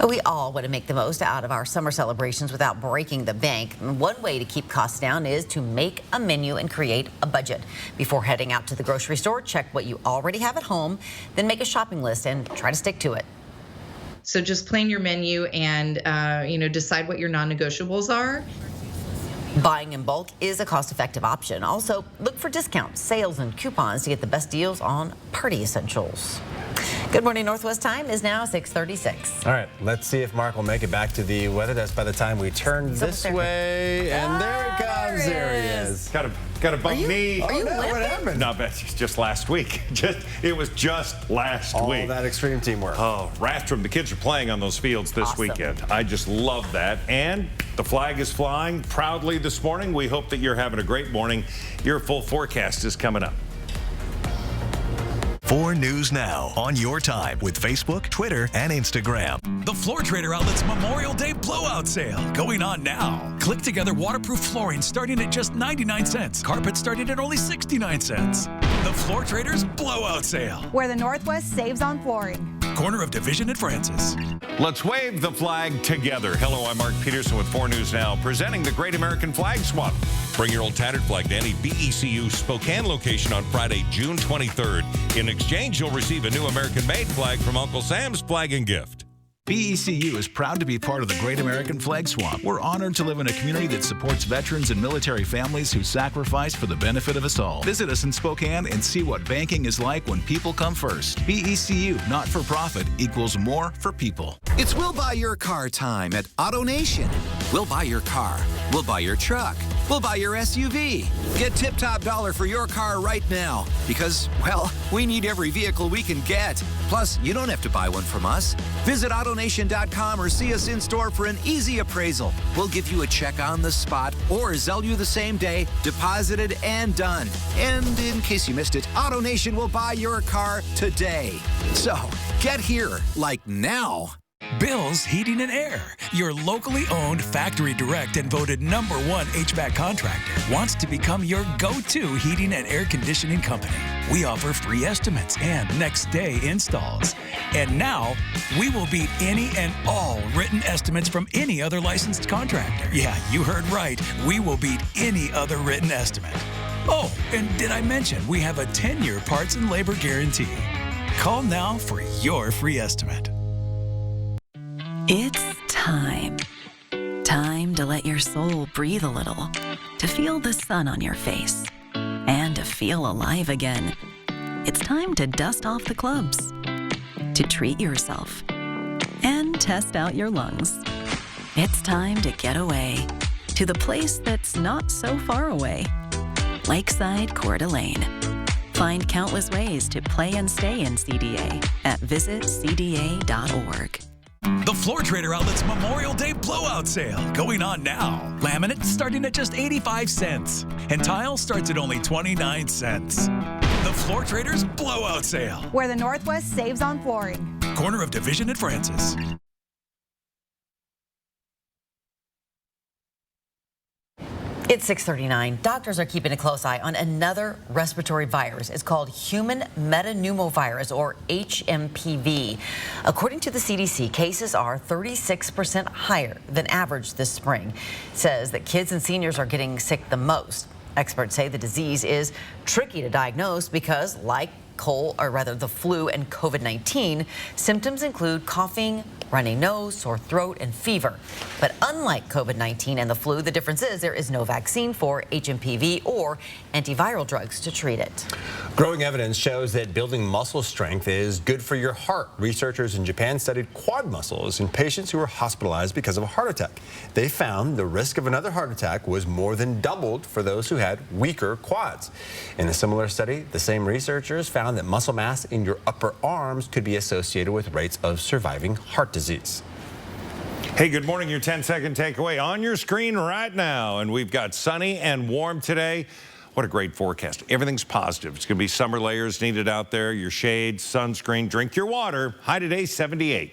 We all want to make the most out of our summer celebrations without breaking the bank. And one way to keep costs down is to make a menu and create a budget. Before heading out to the grocery store, check what you already have at home, then make a shopping list and try to stick to it. So just plan your menu and, decide what your non-negotiables are. Buying in bulk is a cost-effective option. Also, look for discounts, sales, and coupons to get the best deals on party essentials. Good morning, Northwest time is now 6:36. All right, let's see if Mark will make it back to the weather desk by the time we turn this way. And there it comes. There he is. Got to bump me. Are you limping? What happened? No, but it's just last week. It was just last week. All that extreme teamwork. Oh, Rathdrum, the kids are playing on those fields this weekend. I just love that. And the flag is flying proudly this morning. We hope that you're having a great morning. Your full forecast is coming up. 4 News Now on your time with Facebook, Twitter, and Instagram. The Floor Trader Outlet's Memorial Day blowout sale going on now. Click Together waterproof flooring starting at just 99 cents. Carpet starting at only 69 cents. The Floor Traders blowout sale. Where the Northwest saves on flooring. Corner of Division and Francis. Let's wave the flag together. Hello, I'm Mark Peterson with 4 News Now, presenting the Great American Flag Swap. Bring your old tattered flag to any BECU Spokane location on Friday, June 23rd. In exchange, you'll receive a new American-made flag from Uncle Sam's Flag and Gift. BECU is proud to be part of the Great American Flag Swap. We're honored to live in a community that supports veterans and military families who sacrifice for the benefit of us all. Visit us in Spokane and see what banking is like when people come first. BECU, not for profit, equals more for people. It's We'll Buy Your Car time at AutoNation. We'll buy your car. We'll buy your truck. We'll buy your SUV. Get tip-top dollar for your car right now because, well, we need every vehicle we can get. Plus, you don't have to buy one from us. Visit AutoNation.com or see us in store for an easy appraisal. We'll give you a check on the spot or sell you the same day, deposited and done. And in case you missed it, AutoNation will buy your car today. So, get here, like now. Bill's Heating and Air, your locally owned, factory direct, and voted #1 HVAC contractor, wants to become your go-to heating and air conditioning company. We offer free estimates and next-day installs. And now, we will beat any and all written estimates from any other licensed contractor. Yeah, you heard right. We will beat any other written estimate. Oh, and did I mention we have a 10-year parts and labor guarantee? Call now for your free estimate. It's time. Time to let your soul breathe a little, to feel the sun on your face, and to feel alive again. It's time to dust off the clubs, to treat yourself, and test out your lungs. It's time to get away, to the place that's not so far away. Lakeside Coeur d'Alene. Find countless ways to play and stay in CDA at visitcda.org. The Floor Trader Outlet's Memorial Day blowout sale going on now. Laminate starting at just 85 cents. And tile starts at only 29 cents. The Floor Traders blowout sale. Where the Northwest saves on flooring. Corner of Division and Francis. It's 6:39. Doctors are keeping a close eye on another respiratory virus. It's called human metapneumovirus, or HMPV. According to the CDC, cases are 36% higher than average this spring. It says that kids and seniors are getting sick the most. Experts say the disease is tricky to diagnose because, like the flu and COVID-19, symptoms include coughing, runny nose, sore throat, and fever. But unlike COVID-19 and the flu, the difference is there is no vaccine for HMPV or antiviral drugs to treat it. Growing evidence shows that building muscle strength is good for your heart. Researchers in Japan studied quad muscles in patients who were hospitalized because of a heart attack. They found the risk of another heart attack was more than doubled for those who had weaker quads. In a similar study, the same researchers found that muscle mass in your upper arms could be associated with rates of surviving heart disease. Hey, good morning. Your 10-second takeaway on your screen right now. And we've got sunny and warm today. What a great forecast. Everything's positive. It's going to be summer layers needed out there. Your shades, sunscreen, drink your water. High today, 78.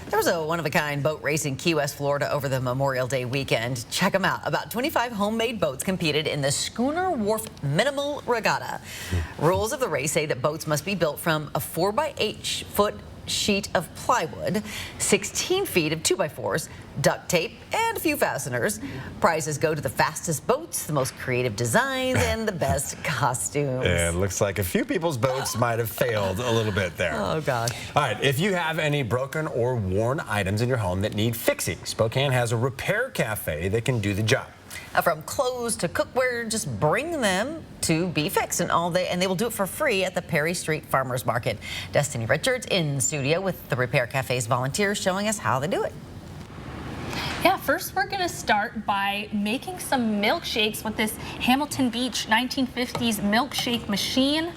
There was a one-of-a-kind boat race in Key West, Florida over the Memorial Day weekend. Check them out. About 25 homemade boats competed in the Schooner Wharf Minimal Regatta. Rules of the race say that boats must be built from a 4x8 foot sheet of plywood, 16 feet of 2x4s, duct tape, and a few fasteners. Prizes go to the fastest boats, the most creative designs, and the best costumes. It looks like a few people's boats might have failed a little bit there. Oh, God. All right, if you have any broken or worn items in your home that need fixing, Spokane has a repair cafe that can do the job. From clothes to cookware, just bring them to be fixed, and they will do it for free at the Perry Street Farmers Market. Destiny Richards in studio with the Repair Cafe's volunteers showing us how they do it. Yeah, first we're going to start by making some milkshakes with this Hamilton Beach 1950s milkshake machine.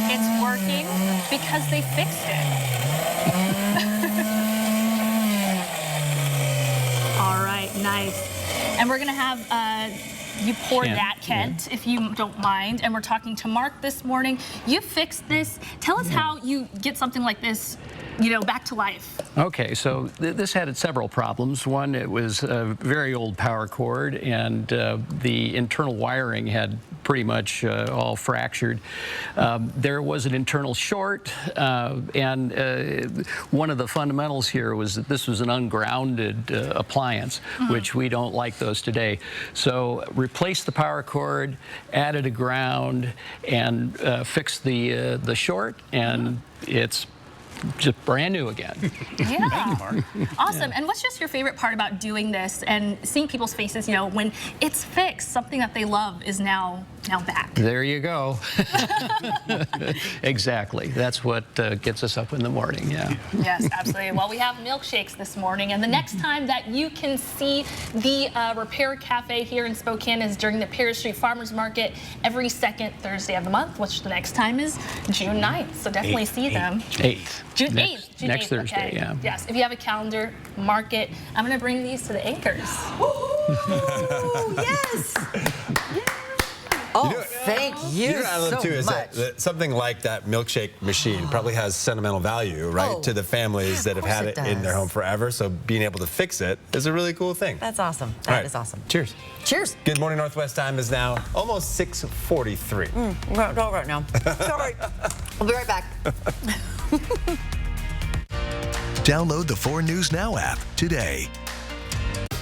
It's working because they fixed it. All right, nice. And we're going to have you pour that, Kent, if you don't mind. And we're talking to Mark this morning. You fixed this. Tell us how you get something like this, back to life. Okay, so this had several problems. One, it was a very old power cord, and the internal wiring had pretty much all fractured. There was an internal short, and one of the fundamentals here was that this was an ungrounded appliance, which we don't like those today. So replace the power cord, added a ground, and fix the short, and it's just brand new again. Yeah. Thank you, Mark. Awesome. And what's just your favorite part about doing this and seeing people's faces, when it's fixed, something that they love is now back? There you go. Exactly. That's what gets us up in the morning, yeah. Yes, absolutely. Well, we have milkshakes this morning, and the next time that you can see the Repair Cafe here in Spokane is during the Perry Street Farmers Market every second Thursday of the month, which the next time is June 9th. So definitely see them. 8th. June 8th. Next Thursday, okay. yeah. Yes, if you have a calendar, mark it. I'm going to bring these to the anchors. Ooh, yes! Oh, thank you so much. Something like that milkshake machine probably has sentimental value, right, to the families that have had it in their home forever. So being able to fix it is a really cool thing. That's awesome. That is awesome. Cheers. Cheers. Good morning, Northwest time is now almost 6:43. Not right now. Sorry. We'll be right back. Download the 4 News Now app today.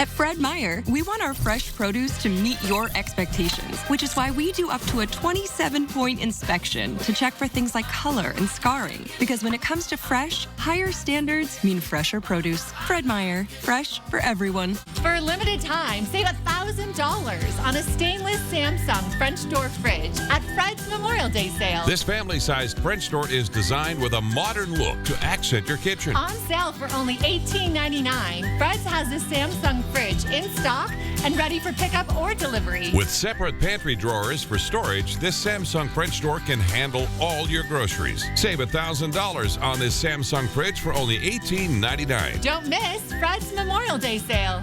At Fred Meyer, we want our fresh produce to meet your expectations, which is why we do up to a 27-point inspection to check for things like color and scarring. Because when it comes to fresh, higher standards mean fresher produce. Fred Meyer, fresh for everyone. For a limited time, save $1,000 on a stainless Samsung French door fridge at Fred's Memorial Day sale. This family-sized French door is designed with a modern look to accent your kitchen. On sale for only $18.99, Fred's has a Samsung fridge in stock and ready for pickup or delivery. With separate pantry drawers for storage, this Samsung French door can handle all your groceries. Save $1,000 on this Samsung fridge for only $18.99. Don't miss Fred's Memorial Day sale.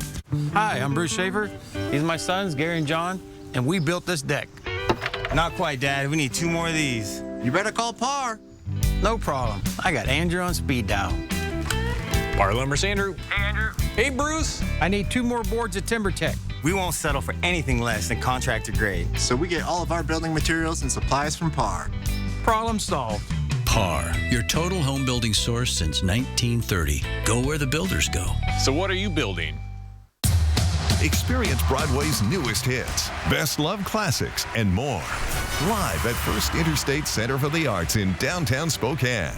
Hi, I'm Bruce Schaefer. These are my sons, Gary and John, and we built this deck. Not quite, Dad. We need 2 more of these. You better call Par. No problem. I got Andrew on speed dial. Par Lumber's Andrew. Hey, Andrew. Hey, Bruce. I need 2 more boards at TimberTech. we won't settle for anything less than contractor grade. So we get all of our building materials and supplies from Par. Problem solved. Par, your total home building source since 1930. Go where the builders go. So what are you building? Experience Broadway's newest hits, best love classics, and more. Live at First Interstate Center for the Arts in downtown Spokane.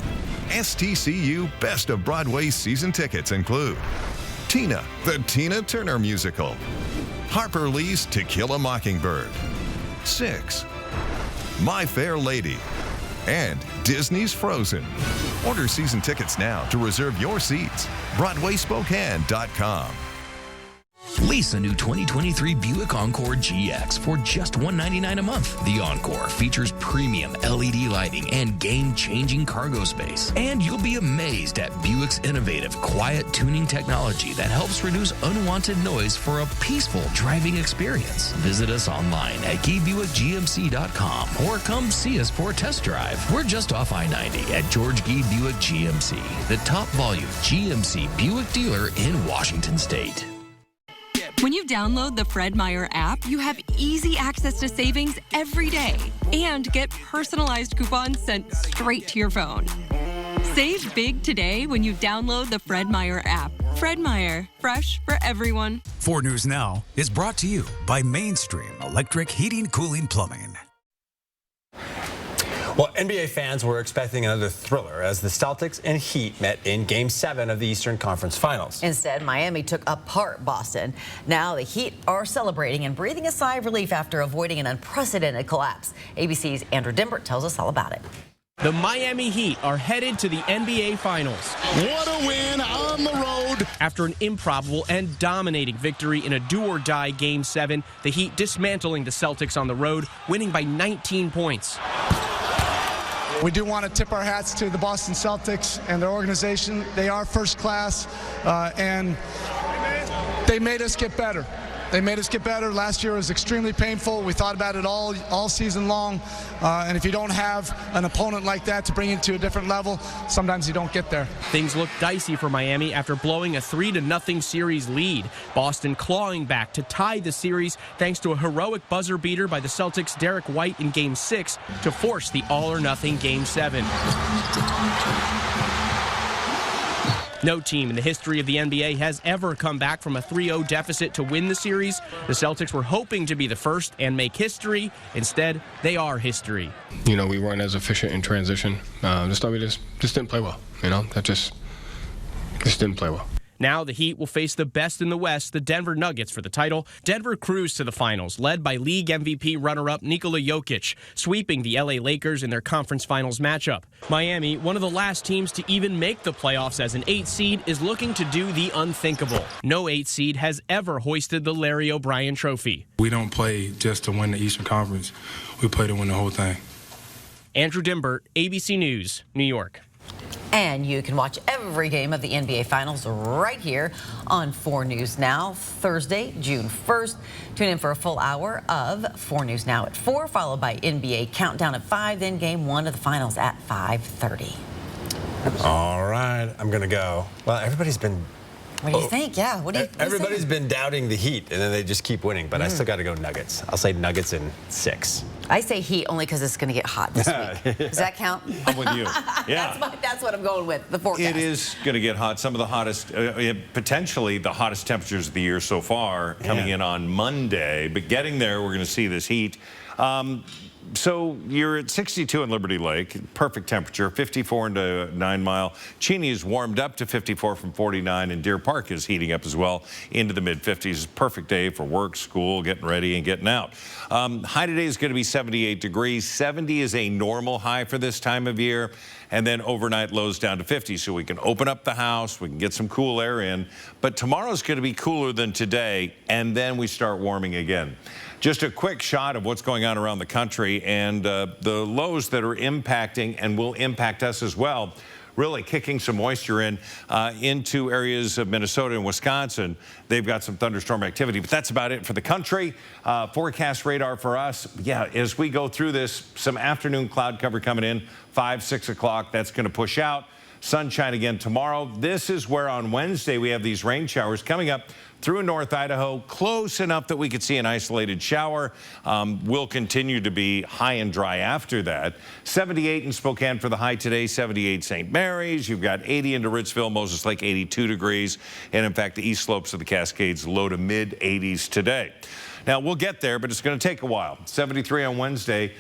STCU Best of Broadway season tickets include Tina, the Tina Turner Musical, Harper Lee's To Kill a Mockingbird, Six, My Fair Lady, and Disney's Frozen. Order season tickets now to reserve your seats. BroadwaySpokane.com. Lease a new 2023 Buick Encore GX for just $199 a month. The Encore features premium LED lighting and game-changing cargo space. And you'll be amazed at Buick's innovative quiet tuning technology that helps reduce unwanted noise for a peaceful driving experience. Visit us online at GeeBuickGMC.com or come see us for a test drive. We're just off I-90 at George Gee Buick GMC, the top volume GMC Buick dealer in Washington State. When you download the Fred Meyer app, you have easy access to savings every day and get personalized coupons sent straight to your phone. Save big today when you download the Fred Meyer app. Fred Meyer, fresh for everyone. 4 News Now is brought to you by Mainstream Electric Heating, Cooling, Plumbing. Well, NBA fans were expecting another thriller as the Celtics and Heat met in Game 7 of the Eastern Conference Finals. Instead, Miami took apart Boston. Now the Heat are celebrating and breathing a sigh of relief after avoiding an unprecedented collapse. ABC's Andrew Dimbert tells us all about it. The Miami Heat are headed to the NBA Finals. What a win on the road. After an improbable and dominating victory in a do-or-die Game 7, the Heat dismantling the Celtics on the road, winning by 19 points. We do want to tip our hats to the Boston Celtics and their organization. They are first class, and they made us get better. They made us get better. Last year was extremely painful. We thought about it all season long. And if you don't have an opponent like that to bring you to a different level, sometimes you don't get there. Things look dicey for Miami after blowing a 3-0 series lead. Boston clawing back to tie the series thanks to a heroic buzzer beater by the Celtics' Derek White in Game 6 to force the all-or-nothing Game 7. No team in the history of the NBA has ever come back from a 3-0 deficit to win the series. The Celtics were hoping to be the first and make history. Instead, they are history. You know, we weren't as efficient in transition. Just thought we just didn't play well. You know, that just didn't play well. Now the Heat will face the best in the West, the Denver Nuggets, for the title. Denver cruised to the finals, led by league MVP runner-up Nikola Jokic, sweeping the LA Lakers in their conference finals matchup. Miami, one of the last teams to even make the playoffs as an 8 seed, is looking to do the unthinkable. No 8 seed has ever hoisted the Larry O'Brien Trophy. We don't play just to win the Eastern Conference. We play to win the whole thing. Andrew Dimbert, ABC News, New York. And you can watch every game of the NBA Finals right here on 4 News Now, Thursday, June 1st. Tune in for a full hour of 4 News Now at 4, followed by NBA Countdown at 5, then Game 1 of the Finals at 5:30. All right, I'm going to go. Well, everybody's been... What do you think? Yeah, what do you Everybody's been doubting the Heat, and then they just keep winning, but I still got to go Nuggets. I'll say Nuggets in 6. I say Heat only because it's going to get hot this week. Does that count? I'm with you. Yeah. That's what I'm going with, the forecast. It is going to get hot. Some of the hottest, potentially the hottest temperatures of the year so far coming in on Monday. But getting there, we're going to see this heat. So you're at 62 in Liberty Lake, perfect temperature, 54 into 9 Mile. Cheney is warmed up to 54 from 49, and Deer Park is heating up as well into the mid-50s. Perfect day for work, school, getting ready and getting out. High today is going to be 78 degrees. 70 is a normal high for this time of year. And then overnight lows down to 50, so we can open up the house, we can get some cool air in. But tomorrow's going to be cooler than today, and then we start warming again. Just a quick shot of what's going on around the country and the lows that are impacting and will impact us as well. Really kicking some moisture into areas of Minnesota and Wisconsin. They've got some thunderstorm activity, but that's about it for the country. Forecast radar for us. Yeah, as we go through this, some afternoon cloud cover coming in, 5, 6 o'clock. That's going to push out. sunshine again tomorrow. This is where on Wednesday we have these rain showers coming up through North Idaho, close enough that we could see an isolated shower. Will continue to be high and dry after that. 78 in Spokane for the high today, 78 St. Mary's. You've got 80 into Ritzville, Moses Lake, 82 degrees. And in fact, the east slopes of the Cascades low to mid 80s today. Now, we'll get there, but it's going to take a while. 73 on Wednesday,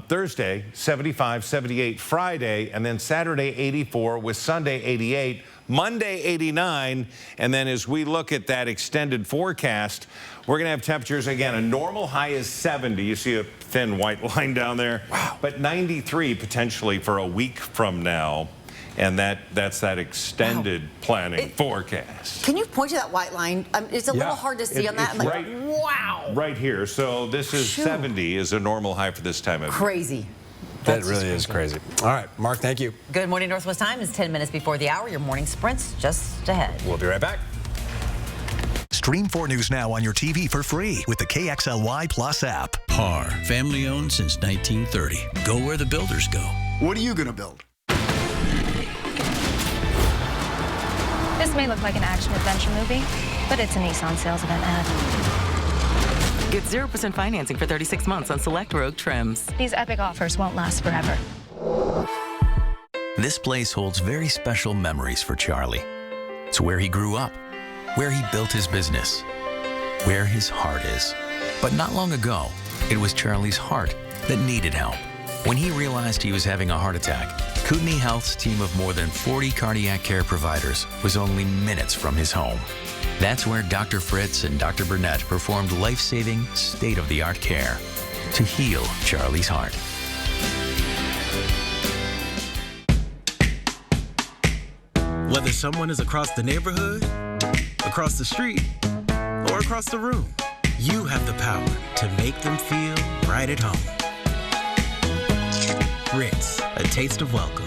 Thursday, 75, 78 Friday, and then Saturday, 84 with Sunday, 88. Monday, 89, and then as we look at that extended forecast, we're going to have temperatures, again, a normal high is 70. You see a thin white line down there. Wow. But 93 potentially for a week from now, and that's that extended planning forecast. Can you point to that white line? It's a little hard to see on that. It's right, wow. Right here. So this is 70 is a normal high for this time of year. Crazy. That really is crazy. All right, Mark, thank you. Good morning, Northwest Time. It's 10 minutes before the hour. Your morning sprint's just ahead. We'll be right back. Stream 4 News Now on your TV for free with the KXLY Plus app. PAR, family owned since 1930. Go where the builders go. What are you going to build? This may look like an action-adventure movie, but it's a Nissan sales event ad. Get 0% financing for 36 months on select Rogue trims. These epic offers won't last forever. This place holds very special memories for Charlie. It's where he grew up, where he built his business, where his heart is. But not long ago, it was Charlie's heart that needed help. When he realized he was having a heart attack, Kootenai Health's team of more than 40 cardiac care providers was only minutes from his home. That's where Dr. Fritz and Dr. Burnett performed life-saving, state-of-the-art care to heal Charlie's heart. Whether someone is across the neighborhood, across the street, or across the room, you have the power to make them feel right at home. Ritz, a taste of welcome.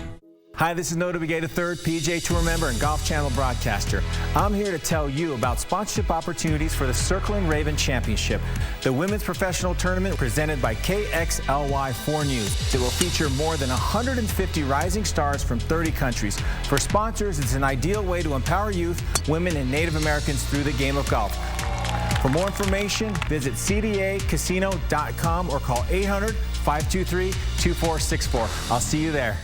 Hi, this is Noda Begay III, PGA Tour member and Golf Channel broadcaster. I'm here to tell you about sponsorship opportunities for the Circling Raven Championship, the women's professional tournament presented by KXLY 4 News. It will feature more than 150 rising stars from 30 countries. For sponsors, it's an ideal way to empower youth, women, and Native Americans through the game of golf. For more information, visit cdacasino.com or call 800-523-2464. I'll see you there.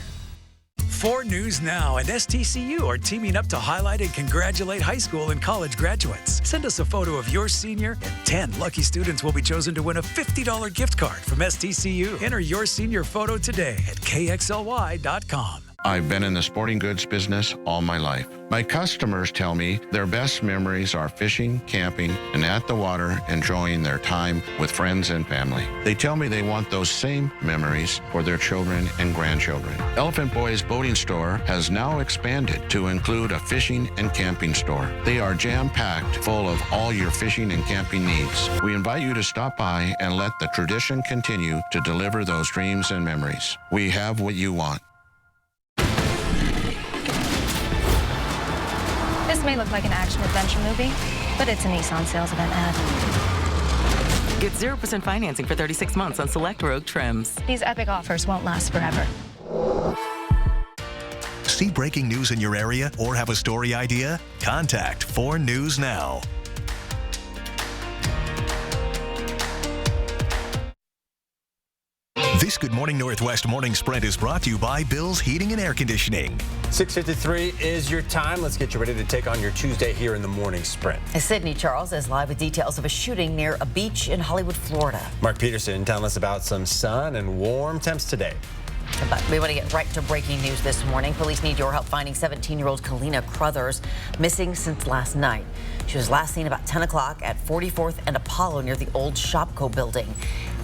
4 News Now and STCU are teaming up to highlight and congratulate high school and college graduates. Send us a photo of your senior, and 10 lucky students will be chosen to win a $50 gift card from STCU. Enter your senior photo today at KXLY.com. I've been in the sporting goods business all my life. My customers tell me their best memories are fishing, camping, and at the water enjoying their time with friends and family. They tell me they want those same memories for their children and grandchildren. Elephant Boy's Boating Store has now expanded to include a fishing and camping store. They are jam-packed full of all your fishing and camping needs. We invite you to stop by and let the tradition continue to deliver those dreams and memories. We have what you want. This may look like an action-adventure movie, but it's a Nissan sales event ad. Get 0% financing for 36 months on select Rogue trims. These epic offers won't last forever. See breaking news in your area or have a story idea? Contact 4 News Now. This Good Morning Northwest Morning Sprint is brought to you by Bill's Heating and Air Conditioning. 6:53 is your time. Let's get you ready to take on your Tuesday here in the Morning Sprint. Sydney Charles is live with details of a shooting near a beach in Hollywood, Florida. Mark Peterson telling us about some sun and warm temps today. But we want to get right to breaking news this morning. Police need your help finding 17-year-old Kalina Crothers, missing since last night. She was last seen about 10 o'clock at 44th and Apollo near the old Shopko building.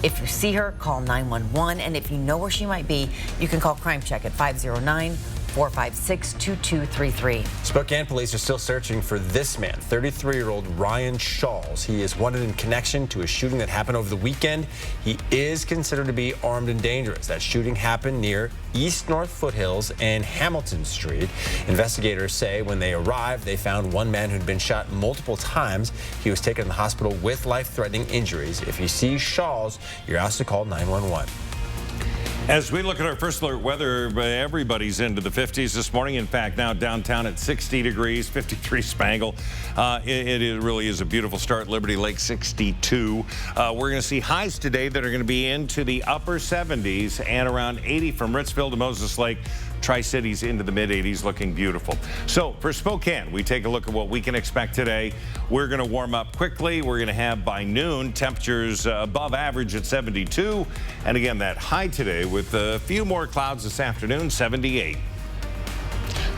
If you see her, call 911. And if you know where she might be, you can call Crime Check at 509-456-2233. Spokane police are still searching for this man, 33-year-old Ryan Shawls. He is wanted in connection to a shooting that happened over the weekend. He is considered to be armed and dangerous. That shooting happened near East North Foothills and Hamilton Street. Investigators say when they arrived, they found one man who'd been shot multiple times. He was taken to the hospital with life-threatening injuries. If you see Shawls, you're asked to call 911. As we look at our first alert weather, everybody's into the 50s this morning. In fact, now downtown at 60 degrees, 53 Spangle. It really is a beautiful start. Liberty Lake 62. We're going to see highs today that are going to be into the upper 70s and around 80 from Ritzville to Moses Lake. Tri-Cities into the mid-80s, looking beautiful. So for Spokane, we take a look at what we can expect today. We're going to warm up quickly. We're going to have by noon temperatures above average at 72. And again, that high today with a few more clouds this afternoon, 78.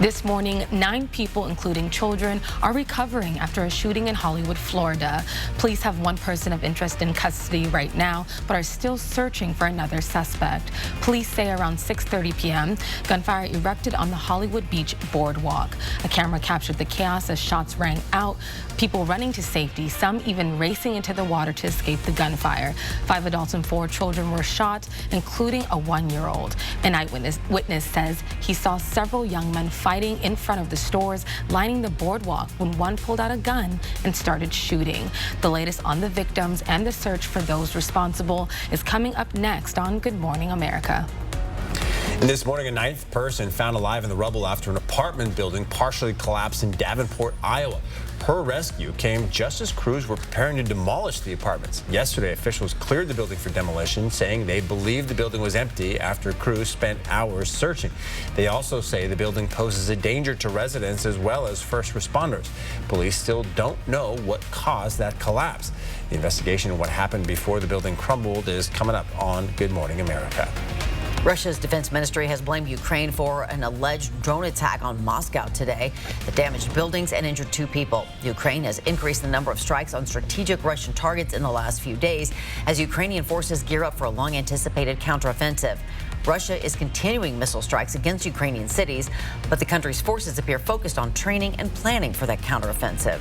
This morning, 9 people, including children, are recovering after a shooting in Hollywood, Florida. Police have 1 person of interest in custody right now, but are still searching for another suspect. Police say around 6:30 p.m., gunfire erupted on the Hollywood Beach boardwalk. A camera captured the chaos as shots rang out, people running to safety, some even racing into the water to escape the gunfire. 5 adults and 4 children were shot, including a 1-year-old. An eyewitness says he saw several young men fighting in front of the stores lining the boardwalk when one pulled out a gun and started shooting. The latest on the victims and the search for those responsible is coming up next on Good Morning America. And this morning, a 9th person found alive in the rubble after an apartment building partially collapsed in Davenport, Iowa. Her rescue came just as crews were preparing to demolish the apartments. Yesterday, officials cleared the building for demolition, saying they believed the building was empty after crews spent hours searching. They also say the building poses a danger to residents as well as first responders. Police still don't know what caused that collapse. The investigation of what happened before the building crumbled is coming up on Good Morning America. Russia's defense ministry has blamed Ukraine for an alleged drone attack on Moscow today that damaged buildings and injured 2 people. Ukraine has increased the number of strikes on strategic Russian targets in the last few days as Ukrainian forces gear up for a long-anticipated counteroffensive. Russia is continuing missile strikes against Ukrainian cities, but the country's forces appear focused on training and planning for that counteroffensive.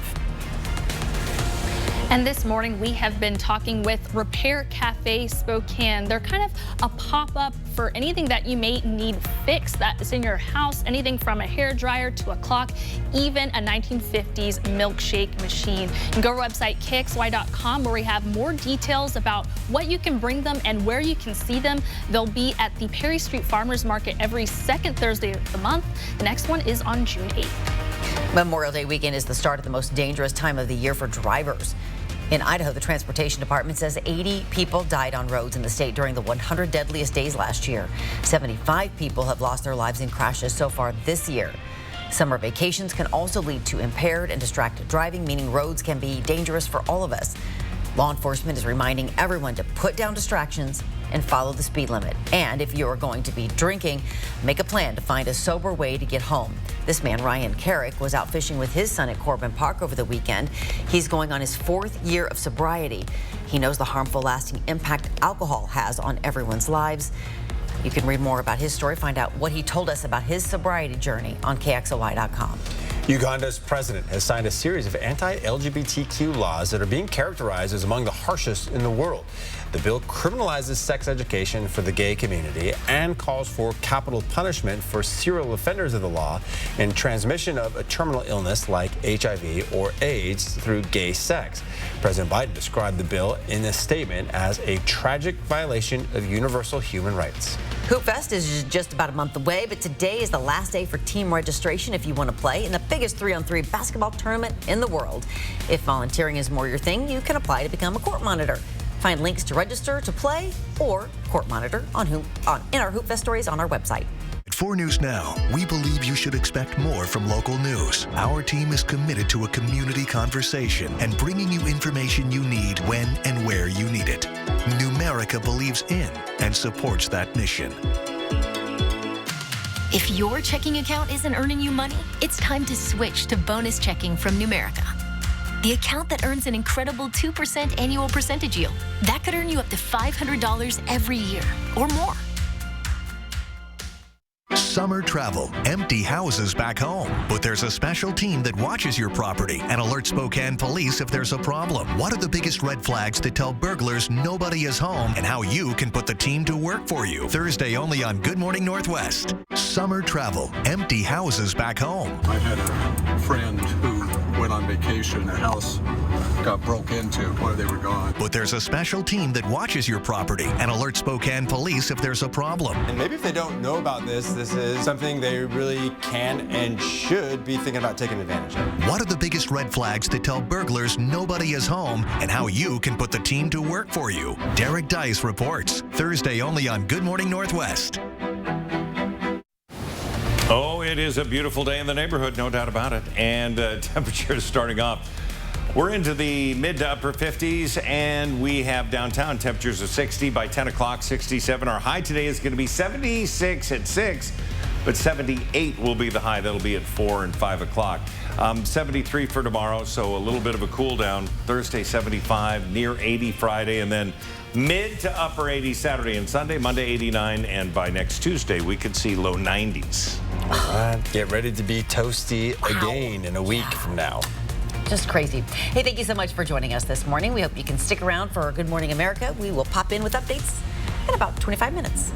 And this morning, we have been talking with Repair Cafe Spokane. They're kind of a pop-up for anything that you may need fixed that is in your house, anything from a hair dryer to a clock, even a 1950s milkshake machine. And go to our website, kxy.com, where we have more details about what you can bring them and where you can see them. They'll be at the Perry Street Farmers Market every 2nd Thursday of the month. The next one is on June 8th. Memorial Day weekend is the start of the most dangerous time of the year for drivers. In Idaho, the Transportation Department says 80 people died on roads in the state during the 100 deadliest days last year. 75 people have lost their lives in crashes so far this year. Summer vacations can also lead to impaired and distracted driving, meaning roads can be dangerous for all of us. Law enforcement is reminding everyone to put down distractions and follow the speed limit. And if you are going to be drinking, make a plan to find a sober way to get home. This man, Ryan Carrick, was out fishing with his son at Corbin Park over the weekend. He's going on his 4th year of sobriety. He knows the harmful, lasting impact alcohol has on everyone's lives. You can read more about his story, find out what he told us about his sobriety journey on KXOY.com. Uganda's president has signed a series of anti-LGBTQ laws that are being characterized as among the harshest in the world. The bill criminalizes sex education for the gay community and calls for capital punishment for serial offenders of the law and transmission of a terminal illness like HIV or AIDS through gay sex. President Biden described the bill in a statement as a tragic violation of universal human rights. Hoopfest is just about a month away, but today is the last day for team registration if you want to play in the biggest 3-on-3 basketball tournament in the world. If volunteering is more your thing, you can apply to become a court monitor. Find links to register to play or court monitor in our Hoopfest stories on our website. At 4 News Now, we believe you should expect more from local news. Our team is committed to a community conversation and bringing you information you need when and where you need it. Numerica believes in and supports that mission. If your checking account isn't earning you money, it's time to switch to bonus checking from Numerica. The account that earns an incredible 2% annual percentage yield. That could earn you up to $500 every year or more. Summer travel, empty houses back home. But there's a special team that watches your property and alerts Spokane police if there's a problem. What are the biggest red flags that tell burglars nobody is home and how you can put the team to work for you? Thursday only on Good Morning Northwest. Summer travel, empty houses back home. I had a friend who went on on vacation. The house got broke into while they were gone. But there's a special team that watches your property and alerts Spokane police if there's a problem. And maybe if they don't know about this is something they really can and should be thinking about taking advantage of. What are the biggest red flags that tell burglars nobody is home and how you can put the team to work for you? Derek Dice reports Thursday only on Good Morning Northwest. Oh, it is a beautiful day in the neighborhood, no doubt about it. And temperatures starting off. We're into the mid to upper 50s, and we have downtown temperatures of 60 by 10 o'clock, 67. Our high today is going to be 76 at 6, but 78 will be the high. That'll be at 4 and 5 o'clock. 73 for tomorrow, so a little bit of a cool down. Thursday, 75, near 80 Friday, and then mid to upper 80 Saturday and Sunday. Monday, 89, and by next Tuesday, we could see low 90s. All right, get ready to be toasty again in a week from now. Just crazy. Hey, thank you so much for joining us this morning. We hope you can stick around for Good Morning America. We will pop in with updates in about 25 minutes.